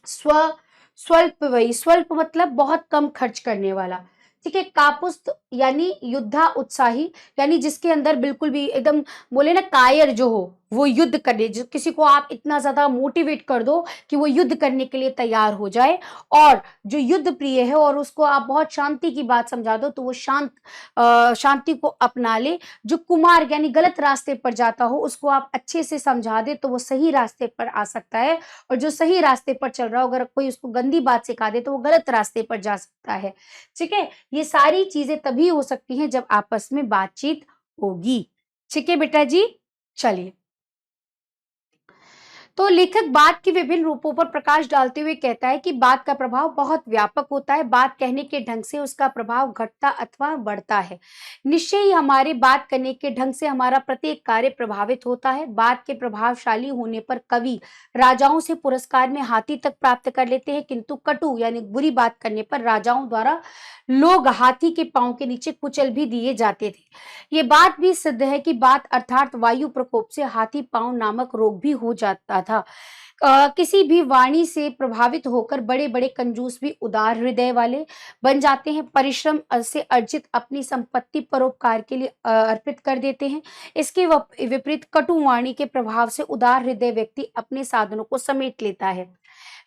स्व स्वल्प, वही स्वल्प मतलब बहुत कम खर्च करने वाला, ठीक है। कापुस्त यानी युद्धा उत्साही, यानी जिसके अंदर बिल्कुल भी एकदम बोले ना कायर जो हो, वो युद्ध करने, जो किसी को आप इतना ज्यादा मोटिवेट कर दो कि वो युद्ध करने के लिए तैयार हो जाए। और जो युद्ध प्रिय है और उसको आप बहुत शांति की बात समझा दो तो वो शांति को अपना ले। जो कुमार यानी गलत रास्ते पर जाता हो उसको आप अच्छे से समझा दे तो वो सही रास्ते पर आ सकता है। और जो सही रास्ते पर चल रहा हो, अगर कोई उसको गंदी बात सिखा दे तो वो गलत रास्ते पर जा सकता है, ठीक है। ये सारी चीजें तभी हो सकती हैं जब आपस में बातचीत होगी, ठीक है बेटा जी। चलिए, तो लेखक बात के विभिन्न रूपों पर प्रकाश डालते हुए कहता है कि बात का प्रभाव बहुत व्यापक होता है। बात कहने के ढंग से उसका प्रभाव घटता अथवा बढ़ता है। निश्चय ही हमारे बात करने के ढंग से हमारा प्रत्येक कार्य प्रभावित होता है। बात के प्रभावशाली होने पर कवि राजाओं से पुरस्कार में हाथी तक प्राप्त कर लेते हैं, किंतु कटु यानी बुरी बात करने पर राजाओं द्वारा लोग हाथी के पांव के नीचे कुचल भी दिए जाते थे। ये बात भी सिद्ध है कि बात अर्थात वायु प्रकोप से हाथी पांव नामक रोग भी हो जाता था। किसी भी वाणी से प्रभावित होकर बड़े बड़े कंजूस भी उदार हृदय वाले बन जाते हैं। परिश्रम से अर्जित अपनी संपत्ति परोपकार के लिए अर्पित कर देते हैं। इसके विपरीत कटु वाणी के प्रभाव से उदार हृदय व्यक्ति अपने साधनों को समेट लेता है।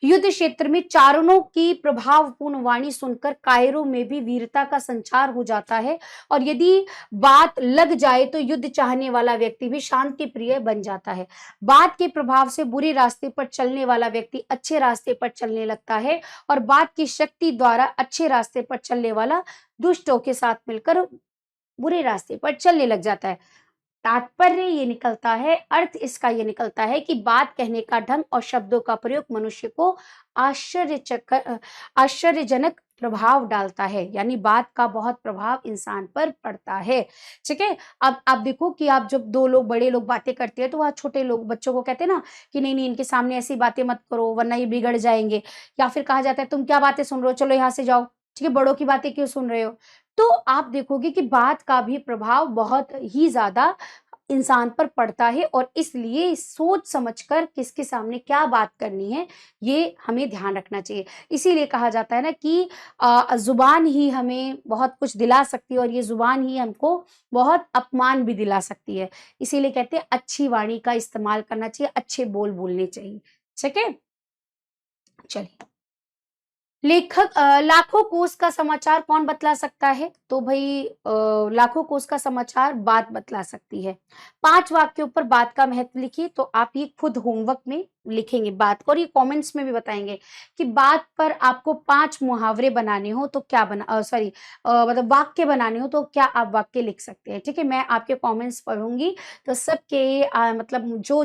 युद्ध क्षेत्र में चारणों की प्रभावपूर्ण वाणी सुनकर कायरों में भी वीरता का संचार हो जाता है। और यदि बात लग जाए तो युद्ध चाहने वाला व्यक्ति भी शांति प्रिय बन जाता है। बात के प्रभाव से बुरे रास्ते पर चलने वाला व्यक्ति अच्छे रास्ते पर चलने लगता है और बात की शक्ति द्वारा अच्छे रास्ते पर चलने वाला दुष्टों के साथ मिलकर बुरे रास्ते पर चलने लग जाता है। तात्पर्य ये निकलता है, अर्थ इसका ये निकलता है कि बात कहने का ढंग और शब्दों का प्रयोग मनुष्य को आश्चर्यजनक प्रभाव डालता है, यानी बात का बहुत प्रभाव इंसान पर पड़ता है, ठीक है। अब आप देखो कि आप जब दो लोग बड़े लोग बातें करते हैं तो वह छोटे लोग बच्चों को कहते हैं ना कि नहीं नहीं इनके सामने ऐसी बातें मत करो वरना ये बिगड़ जाएंगे। या फिर कहा जाता है तुम क्या बातें सुन रहे हो, चलो यहाँ से जाओ, ठीक है, बड़ों की बातें क्यों सुन रहे हो। तो आप देखोगे कि बात का भी प्रभाव बहुत ही ज्यादा इंसान पर पड़ता है और इसलिए सोच समझकर किसके सामने क्या बात करनी है ये हमें ध्यान रखना चाहिए। इसीलिए कहा जाता है ना कि जुबान ही हमें बहुत कुछ दिला सकती है और ये जुबान ही हमको बहुत अपमान भी दिला सकती है। इसीलिए कहते हैं अच्छी वाणी का इस्तेमाल करना चाहिए, अच्छे बोल बोलने चाहिए, ठीक है। चलिए, लेखक लाखों कोस का समाचार कौन बतला सकता है? तो भाई लाखों कोस का समाचार बात बतला सकती है। 5 वाक्यों पर बात का महत्व लिखिए। तो आप ये खुद होमवर्क में लिखेंगे बात को, और ये कमेंट्स में भी बताएंगे कि बात पर आपको 5 मुहावरे बनाने हो तो क्या मतलब वाक्य बनाने हो तो क्या आप वाक्य लिख सकते हैं। ठीक है, मैं आपके कमेंट्स पढ़ूंगी, तो सबके मतलब जो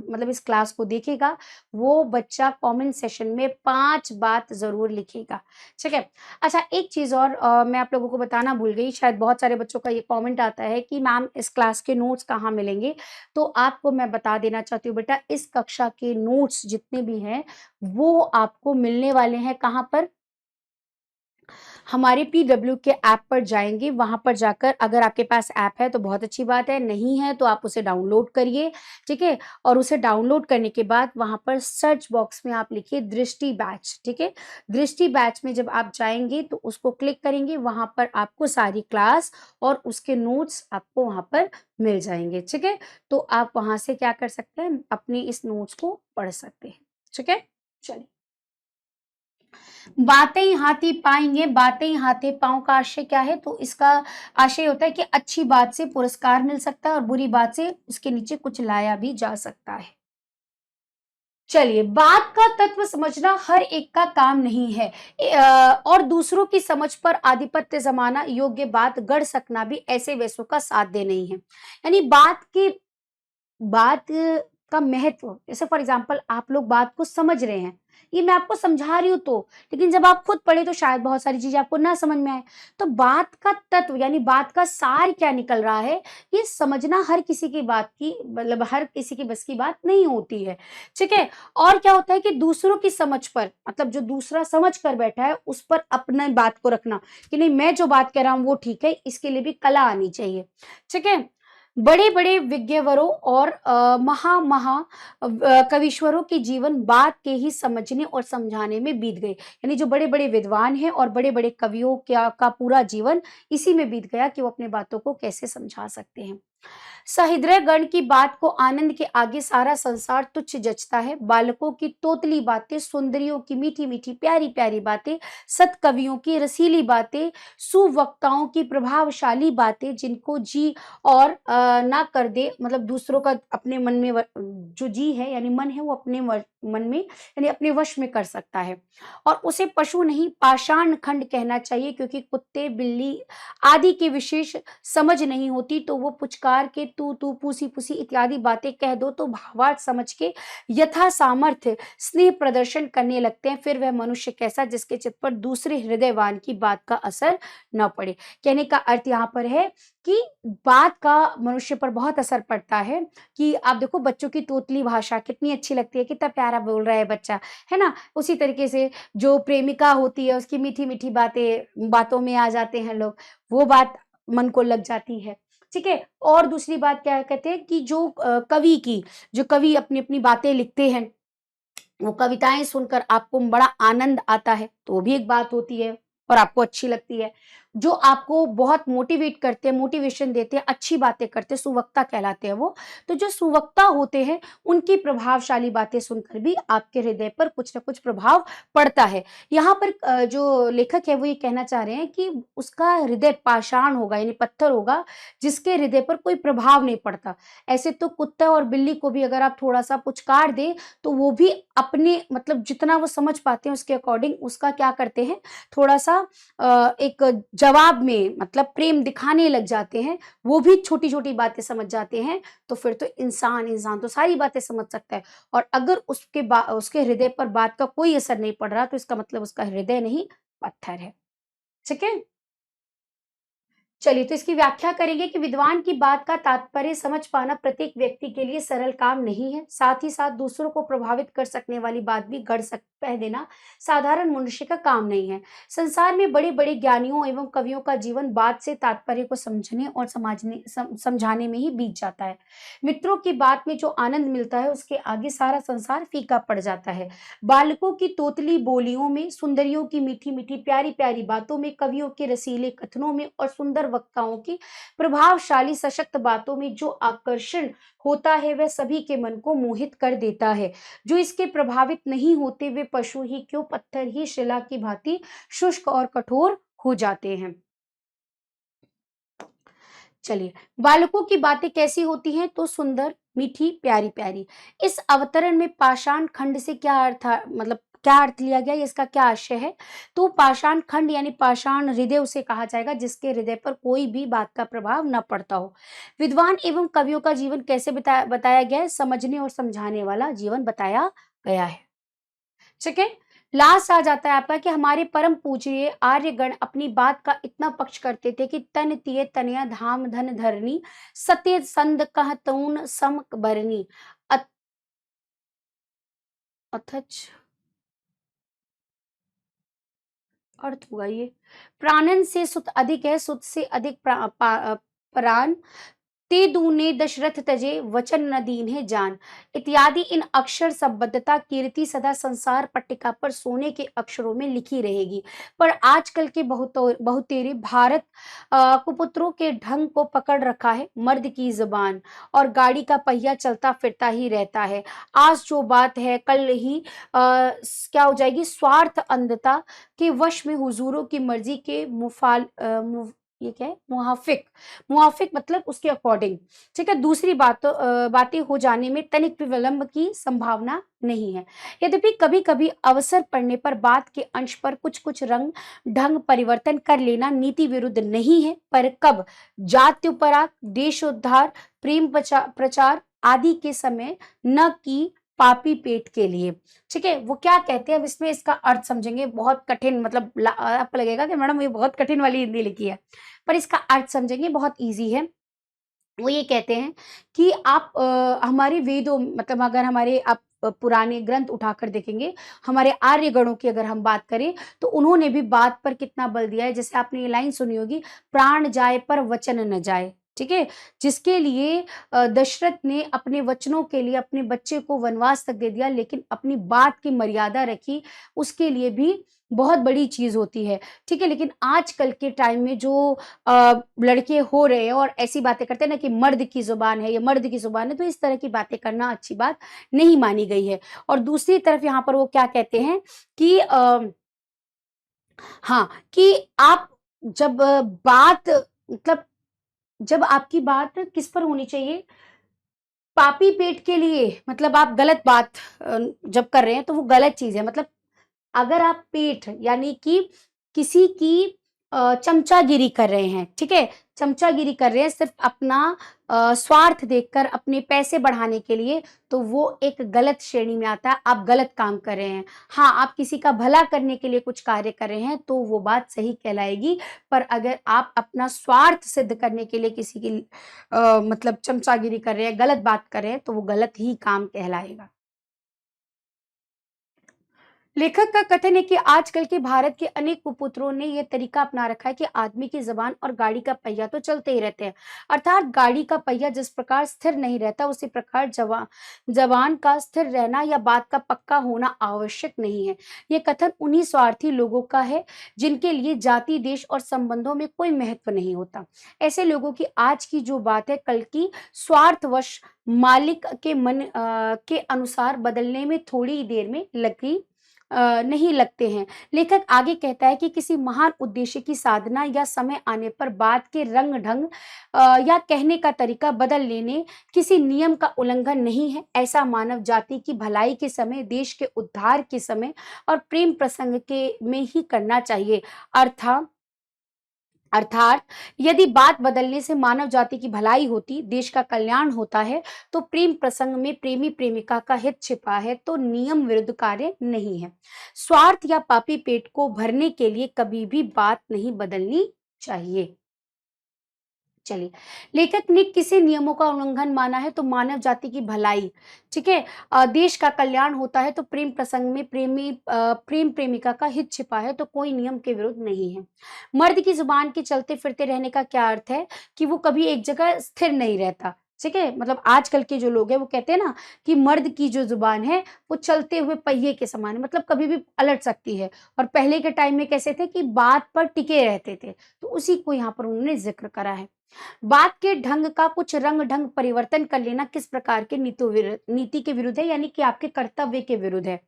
मतलब इस क्लास को देखेगा वो बच्चा कमेंट सेशन में 5 बात जरूर लिखेगा। ठीक है। अच्छा, एक चीज और मैं आप लोगों को बताना भूल गई, शायद बहुत सारे बच्चों का ये कमेंट आता है कि मैम इस क्लास के नोट्स कहाँ मिलेंगे। तो आपको मैं बता देना चाहती हूँ बेटा, इस कक्षा के नोट्स जितने भी हैं वो आपको मिलने वाले हैं कहाँ पर, हमारे पीडब्ल्यू के ऐप पर जाएंगे। वहां पर जाकर अगर आपके पास ऐप है तो बहुत अच्छी बात है, नहीं है तो आप उसे डाउनलोड करिए। ठीक है, और उसे डाउनलोड करने के बाद वहां पर सर्च बॉक्स में आप लिखिए दृष्टि बैच। ठीक है, दृष्टि बैच में जब आप जाएंगे तो उसको क्लिक करेंगे, वहां पर आपको सारी क्लास और उसके नोट्स आपको वहां पर मिल जाएंगे। ठीक है, तो आप वहां से क्या कर सकते हैं, अपने इस नोट्स को पढ़ सकते हैं। ठीक है, चलिए। बातें ही हाथी पाएंगे, बातें ही हाथे पाँव का आशय क्या है, तो इसका आशय होता है कि अच्छी बात से पुरस्कार मिल सकता है और बुरी बात से उसके नीचे कुछ लाया भी जा सकता है। चलिए, बात का तत्व समझना हर एक का काम नहीं है, और दूसरों की समझ पर आधिपत्य जमाना, योग्य बात गढ़ सकना भी ऐसे वैसों का साध्य नहीं है। यानी बात का महत्व, जैसे फॉर एग्जाम्पल आप लोग बात को समझ रहे हैं, ये मैं आपको समझा रही हूँ तो, लेकिन जब आप खुद पढ़े तो शायद बहुत सारी चीजें आपको ना समझ में आए। तो बात का तत्व यानी बात का सार क्या निकल रहा है, ये समझना हर किसी की बात की मतलब हर किसी की बस की बात नहीं होती है। ठीक है, और क्या होता है कि दूसरों की समझ पर मतलब जो दूसरा समझ कर बैठा है उस पर अपने बात को रखना कि नहीं, मैं जो बात कह रहा हूँ वो ठीक है, इसके लिए भी कला आनी चाहिए। ठीक है, बड़े-बड़े विज्ञवरों और महा कवीश्वरों के जीवन बात के ही समझने और समझाने में बीत गए। यानी जो बड़े-बड़े विद्वान हैं और बड़े-बड़े कवियों क्या का पूरा जीवन इसी में बीत गया कि वो अपनी बातों को कैसे समझा सकते हैं। सहृदय गण की बात को आनंद के आगे सारा संसार तुच्छ जचता है। बालकों की तोतली बातें, सुंदरियों की मीठी-मीठी प्यारी-प्यारी बातें, सत कवियों की रसीली बातें, सुवक्ताओं की प्रभावशाली बातें जिनको जी और ना कर दे मतलब दूसरों का अपने मन में जो जी है यानी मन है वो अपने मन में यानी अपने वश में कर सकता है। और उसे पशु नहीं पाषाण खंड कहना चाहिए, क्योंकि कुत्ते बिल्ली आदि की विशेष समझ नहीं होती तो वो पुचकार के तू तू पूसी पूसी इत्यादि बातें कह दो तो भावार्थ समझ के यथा सामर्थ्य स्नेह प्रदर्शन करने लगते हैं। फिर वह मनुष्य कैसा जिसके चित्त पर दूसरे हृदयवान की बात का असर न पड़े। कहने का अर्थ यहाँ पर है कि बात का मनुष्य पर बहुत असर पड़ता है। कि आप देखो बच्चों की तोतली भाषा कितनी अच्छी लगती है, कितना प्यारा बोल रहा है बच्चा, है ना। उसी तरीके से जो प्रेमिका होती है उसकी मीठी मीठी बातों में आ जाते हैं लोग, वो बात मन को लग जाती है। ठीक है, और दूसरी बात क्या कहते हैं कि जो कवि अपनी अपनी बातें लिखते हैं, वो कविताएं सुनकर आपको बड़ा आनंद आता है तो वो भी एक बात होती है और आपको अच्छी लगती है। जो आपको बहुत मोटिवेट करते हैं, मोटिवेशन देते हैं, अच्छी बातें करते हैं, सुवक्ता कहलाते हैं वो। तो जो सुवक्ता होते हैं उनकी प्रभावशाली बातें सुनकर भी आपके हृदय पर कुछ ना कुछ प्रभाव पड़ता है। यहाँ पर जो लेखक है वो ये कहना चाह रहे हैं कि उसका हृदय पाषाण होगा यानी पत्थर होगा, जिसके हृदय पर कोई प्रभाव नहीं पड़ता। ऐसे तो कुत्ता और बिल्ली को भी अगर आप थोड़ा सा पुचकार दें तो वो भी अपने मतलब जितना वो समझ पाते हैं उसके अकॉर्डिंग उसका क्या करते हैं, थोड़ा-सा एक जवाब में मतलब प्रेम दिखाने लग जाते हैं। वो भी छोटी-छोटी बातें समझ जाते हैं, तो फिर तो इंसान तो सारी बातें समझ सकता है। और अगर उसके हृदय पर बात का कोई असर नहीं पड़ रहा, तो इसका मतलब उसका हृदय नहीं, पत्थर है। ठीक है? चलिए, तो इसकी व्याख्या करेंगे कि विद्वान की बात का तात्पर्य समझ पाना प्रत्येक व्यक्ति के लिए सरल काम नहीं है। साथ ही साथ दूसरों को प्रभावित कर सकने वाली बात भी कह देना साधारण मनुष्य का काम नहीं है। संसार में बड़े-बड़े ज्ञानियों एवं कवियों का जीवन बात से तात्पर्य को समझने और समझाने में ही बीत जाता है। मित्रों की बात में जो आनंद मिलता है उसके आगे सारा संसार फीका पड़ जाता है। बालकों की तोतली बोलियों में, सुंदरियों की मीठी-मीठी प्यारी-प्यारी बातों में, कवियों के रसीले कथनों में और सुंदर वक्ताओं की प्रभावशाली सशक्त बातों में जो आकर्षण होता है वह सभी के मन को मोहित कर देता है। जो इसके प्रभावित नहीं होते वे पशु ही क्यों पत्थर ही शिला की भांति शुष्क और कठोर हो जाते हैं। चलिए, बालकों की बातें कैसी होती हैं? तो सुंदर, मीठी, प्यारी-प्यारी। इस अवतरण में पाषाण खंड से क्या मतलब क्या अर्थ लिया गया है? इसका क्या आशय है? तो पाषाण खंड यानी पाषाण हृदय उसे कहा जाएगा जिसके हृदय पर कोई भी बात का प्रभाव ना पड़ता हो। विद्वान एवं कवियों का जीवन कैसे बताया गया है? समझने और समझाने वाला जीवन बताया गया है। ठीक है। लास्ट आ जाता है आपका कि हमारे परम पूज्य आर्यगण अपनी बात का इतना पक्ष करते थे कि तन तिय तनया धाम धन धरनी सत्य संद कह तऊन सम बरनी अथ- अथच अर्थ हुआ ये प्राणन से सुत अधिक है, सुत से अधिक प्राण ते दूने दशरथ तजे वचन न दीन्हे जान इत्यादि इन अक्षर संबद्धता कीर्ति सदा संसार पट्टिका पर सोने के अक्षरों में लिखी रहेगी। पर आजकल के बहुतेरे भारत कुपुत्रों के ढंग को पकड़ रखा है मर्द की जुबान और गाड़ी का पहिया चलता फिरता ही रहता है। आज जो बात है कल ही क्या हो जाएगी, स्वार्थ अंधता के वश में हुजूरों की मर्जी के ये क्या है, मुहाफिक मुआफ़िक मतलब उसके अकॉर्डिंग, ठीक है? दूसरी बातें हो जाने में तनिक भी विलंब की संभावना नहीं है। यद्यपि कभी-कभी अवसर पड़ने पर बात के अंश पर कुछ-कुछ रंग ढंग परिवर्तन कर लेना नीति विरुद्ध नहीं है, पर कब जात्युपराग, देशोद्धार, प्रेम प्रचार आदि के समय न कि पापी पेट के लिए। ठीक है? वो क्या कहते हैं अब इसमें इसका अर्थ समझेंगे, बहुत कठिन मतलब आपको लगेगा कि मैडम ये बहुत कठिन वाली हिंदी लिखी है। पर इसका अर्थ समझेंगे बहुत ईज़ी है। वो ये कहते हैं कि आप हमारे वेदों मतलब अगर हमारे आप पुराने ग्रंथ उठाकर देखेंगे, हमारे आर्य गणों की अगर हम बात करें, तो उन्होंने भी बात पर कितना बल दिया है। जैसे आपने ये लाइन सुनी होगी, प्राण जाए पर वचन न जाए, ठीक है? जिसके लिए दशरथ ने अपने वचनों के लिए अपने बच्चे को वनवास तक दे दिया, लेकिन अपनी बात की मर्यादा रखी, उसके लिए भी बहुत बड़ी चीज़ होती है, ठीक है? लेकिन आजकल के टाइम में जो लड़के हो रहे हैं और ऐसी बातें करते हैं ना कि मर्द की ज़ुबान है, ये मर्द की ज़ुबान है, तो इस तरह की बातें करना अच्छी बात नहीं मानी गई है। और दूसरी तरफ यहाँ पर वो क्या कहते हैं कि हाँ, कि आप जब बात मतलब जब आपकी बात किस पर होनी चाहिए, पापी पेट के लिए मतलब आप गलत बात जब कर रहे हैं तो वो गलत चीज़ है। मतलब अगर आप पेट यानी कि किसी की चमचागिरी कर रहे हैं, ठीक है? चमचागिरी कर रहे हैं सिर्फ़ अपना स्वार्थ देखकर अपने पैसे बढ़ाने के लिए, तो वो एक गलत श्रेणी में आता है, आप गलत काम कर रहे हैं। हाँ, आप किसी का भला करने के लिए कुछ कार्य कर रहे हैं, तो वो बात सही कहलाएगी, पर अगर आप अपना स्वार्थ सिद्ध करने के लिए किसी की मतलब चमचागिरी कर रहे हैं, गलत बात कर रहे हैं, तो वो गलत ही काम कहलाएगा। लेखक का कथन है कि आजकल के भारत के अनेक कुपुत्रों ने यह तरीका अपना रखा है कि आदमी की जबान और गाड़ी का पहिया तो चलते ही रहते हैं, अर्थात गाड़ी का पहिया जिस प्रकार स्थिर नहीं रहता उसी प्रकार जवान का स्थिर रहना या बात का पक्का होना आवश्यक नहीं है। यह कथन उन्हीं स्वार्थी लोगों का है जिनके लिए जाति देश और संबंधों में कोई महत्व नहीं होता। ऐसे लोगों की आज की जो बात है कल की स्वार्थवश मालिक के मन के अनुसार बदलने में थोड़ी देर में लगी नहीं लगते हैं। लेखक आगे कहता है कि किसी महान उद्देश्य की साधना या समय आने पर बात के रंग-ढंग या कहने का तरीका बदल लेने किसी नियम का उल्लंघन नहीं है। ऐसा मानव जाति की भलाई के समय, देश के उद्धार के समय और प्रेम प्रसंग के में ही करना चाहिए। अर्था अर्थात यदि बात बदलने से मानव जाति की भलाई होती, देश का कल्याण होता है, तो प्रेम प्रसंग में प्रेमी-प्रेमिका का हित छिपा है, तो नियम विरुद्ध कार्य नहीं है। स्वार्थ या पापी पेट को भरने के लिए कभी भी बात नहीं बदलनी चाहिए। चलिए, लेखक ने किसी नियमों का उल्लंघन माना है तो मानव जाति की भलाई, ठीक है? देश का कल्याण होता है तो प्रेम प्रसंग में प्रेम प्रेमिका का हित छिपा है तो कोई नियम के विरुद्ध नहीं है। मर्द की जुबान के चलते-फिरते रहने का क्या अर्थ है कि वो कभी एक जगह स्थिर नहीं रहता, ठीक है? मतलब आजकल के जो लोग हैं वो कहते हैं ना कि मर्द की जो जुबान है वो चलते हुए पहिए के समान है, मतलब कभी भी पलट सकती है। और पहले के टाइम में कैसे थे कि बात पर टिके रहते थे, तो उसी को यहाँ पर उन्होंने ज़िक्र करा है। बात के ढंग का कुछ रंग ढंग परिवर्तन कर लेना किस प्रकार के नीति के विरुद्ध है, यानी कि आपके कर्तव्य के विरुद्ध है।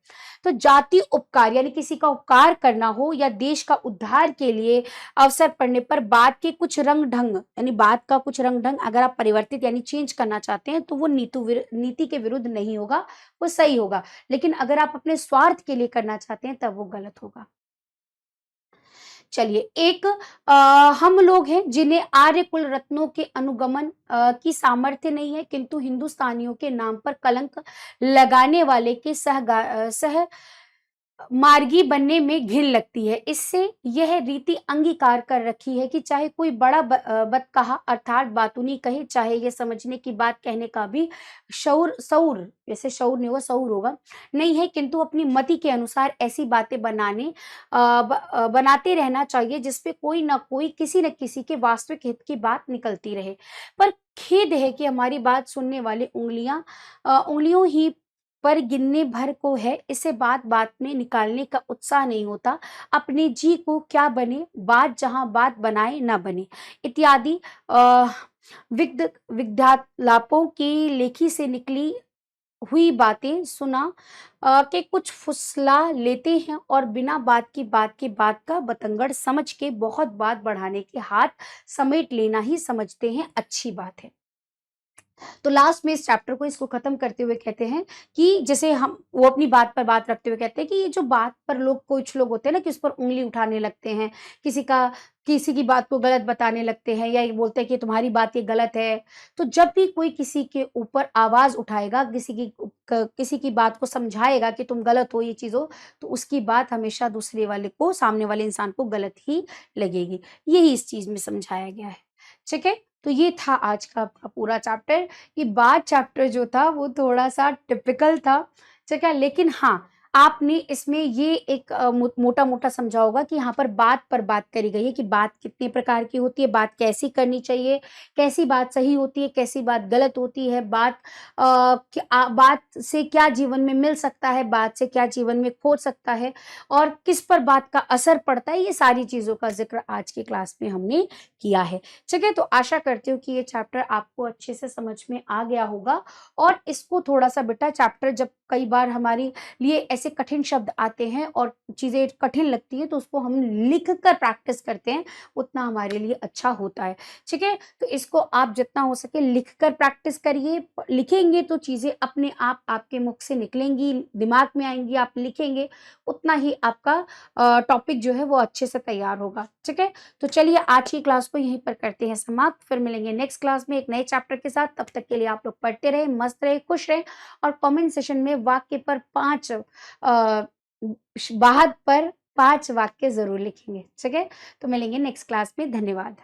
तो जाति उपकार यानी किसी का उपकार करना हो या देश का उद्धार के लिए अवसर पड़ने पर बात के कुछ रंग ढंग यानी बात का कुछ रंग ढंग अगर आप परिवर्तित यानी चेंज करना चाहते हैं तो वो नीति के विरुद्ध नहीं होगा, वो सही होगा। लेकिन अगर आप अपने स्वार्थ के लिए करना चाहते हैं तब वो गलत होगा। चलिए एक हम लोग हैं जिन्हें आर्य कुल रत्नों के अनुगमन की सामर्थ्य नहीं है, किंतु हिंदुस्तानियों के नाम पर कलंक लगाने वाले के सह मार्गी बनने में घिन लगती है। इससे यह रीति अंगीकार कर रखी है कि चाहे कोई बड़ा बदकहा अर्थात बातूनी कहे, चाहे ये समझने की बात कहने का भी शऊर वैसे शऊर नहीं होगा सऊर होगा नहीं है, किंतु अपनी मति के अनुसार ऐसी बातें बनाते रहना चाहिए जिसपे कोई ना कोई किसी न किसी के वास्तविक हित की बात निकलती रहे। पर खेद है कि हमारी बात सुनने वाले उंगलियों ही पर गिनने भर को है, इसे बात-बात में निकालने का उत्साह नहीं होता। अपने जी को क्या बने, बात जहाँ बात बनाए ना बने, इत्यादि विद्यालापों की लेखी से निकली हुई बातें सुना के कुछ फुसला लेते हैं और बिना बात का बतंगड़ समझ के बहुत बात बढ़ाने के हाथ समेट लेना ही समझते हैं अच्छी बात है। तो लास्ट में इस चैप्टर को इसको खत्म करते हुए कहते हैं कि जैसे हम वो अपनी बात पर बात रखते हुए कहते हैं कि ये जो बात पर लोग कुछ लोग होते हैं ना कि उस पर उंगली उठाने लगते हैं, किसी की बात को गलत बताने लगते हैं या ये बोलते हैं कि तुम्हारी बात ये गलत है। तो जब भी कोई किसी के ऊपर आवाज़ उठाएगा, किसी की बात को समझाएगा कि तुम गलत हो, ये चीज़ हो, तो उसकी बात हमेशा दूसरे वाले को, सामने वाले इंसान को गलत ही लगेगी। यही इस चीज़ में समझाया गया है। ठीक है? तो ये था आज का आपका पूरा चैप्टर। ये बाद चैप्टर जो था वो थोड़ा-सा टिपिकल था, ठीक है? लेकिन हाँ, आपने इसमें ये एक मोटा-मोटा समझा होगा कि यहाँ पर बात करी गई है कि बात कितने प्रकार की होती है, बात कैसी करनी चाहिए, कैसी बात सही होती है, कैसी बात गलत होती है, बात से क्या जीवन में मिल सकता है, बात से क्या जीवन में खो सकता है और किस पर बात का असर पड़ता है, ये सारी चीज़ों का ज़िक्र आज की क्लास में हमने किया है। ठीक है, तो आशा करती हूँ कि ये चैप्टर आपको अच्छे से समझ में आ गया होगा और इसको थोड़ा-सा बेटा चैप्टर जब कई बार हमारे लिए ऐसे कठिन शब्द आते हैं और चीज़ें कठिन लगती हैं तो उसको हम लिख कर प्रैक्टिस करते हैं, उतना हमारे लिए अच्छा होता है। ठीक है? तो इसको आप जितना हो सके लिख कर प्रैक्टिस करिए। लिखेंगे तो चीज़ें अपने आप आपके मुख से निकलेंगी, दिमाग में आएँगी, आप लिखेंगे, उतना ही आपका टॉपिक जो है वो अच्छे से तैयार होगा। ठीक है? तो चलिए आज की क्लास को यहीं पर करते हैं समाप्त, फिर मिलेंगे नेक्स्ट क्लास में एक नए चैप्टर के साथ। तब तक के लिए आप लोग पढ़ते रहें, मस्त रहें, खुश रहें और कमेंट सेशन में वाक्य पर 5 बात पर 5 वाक्य ज़रूर लिखेंगे, ठीक है? तो मिलेंगे नेक्स्ट क्लास में, धन्यवाद।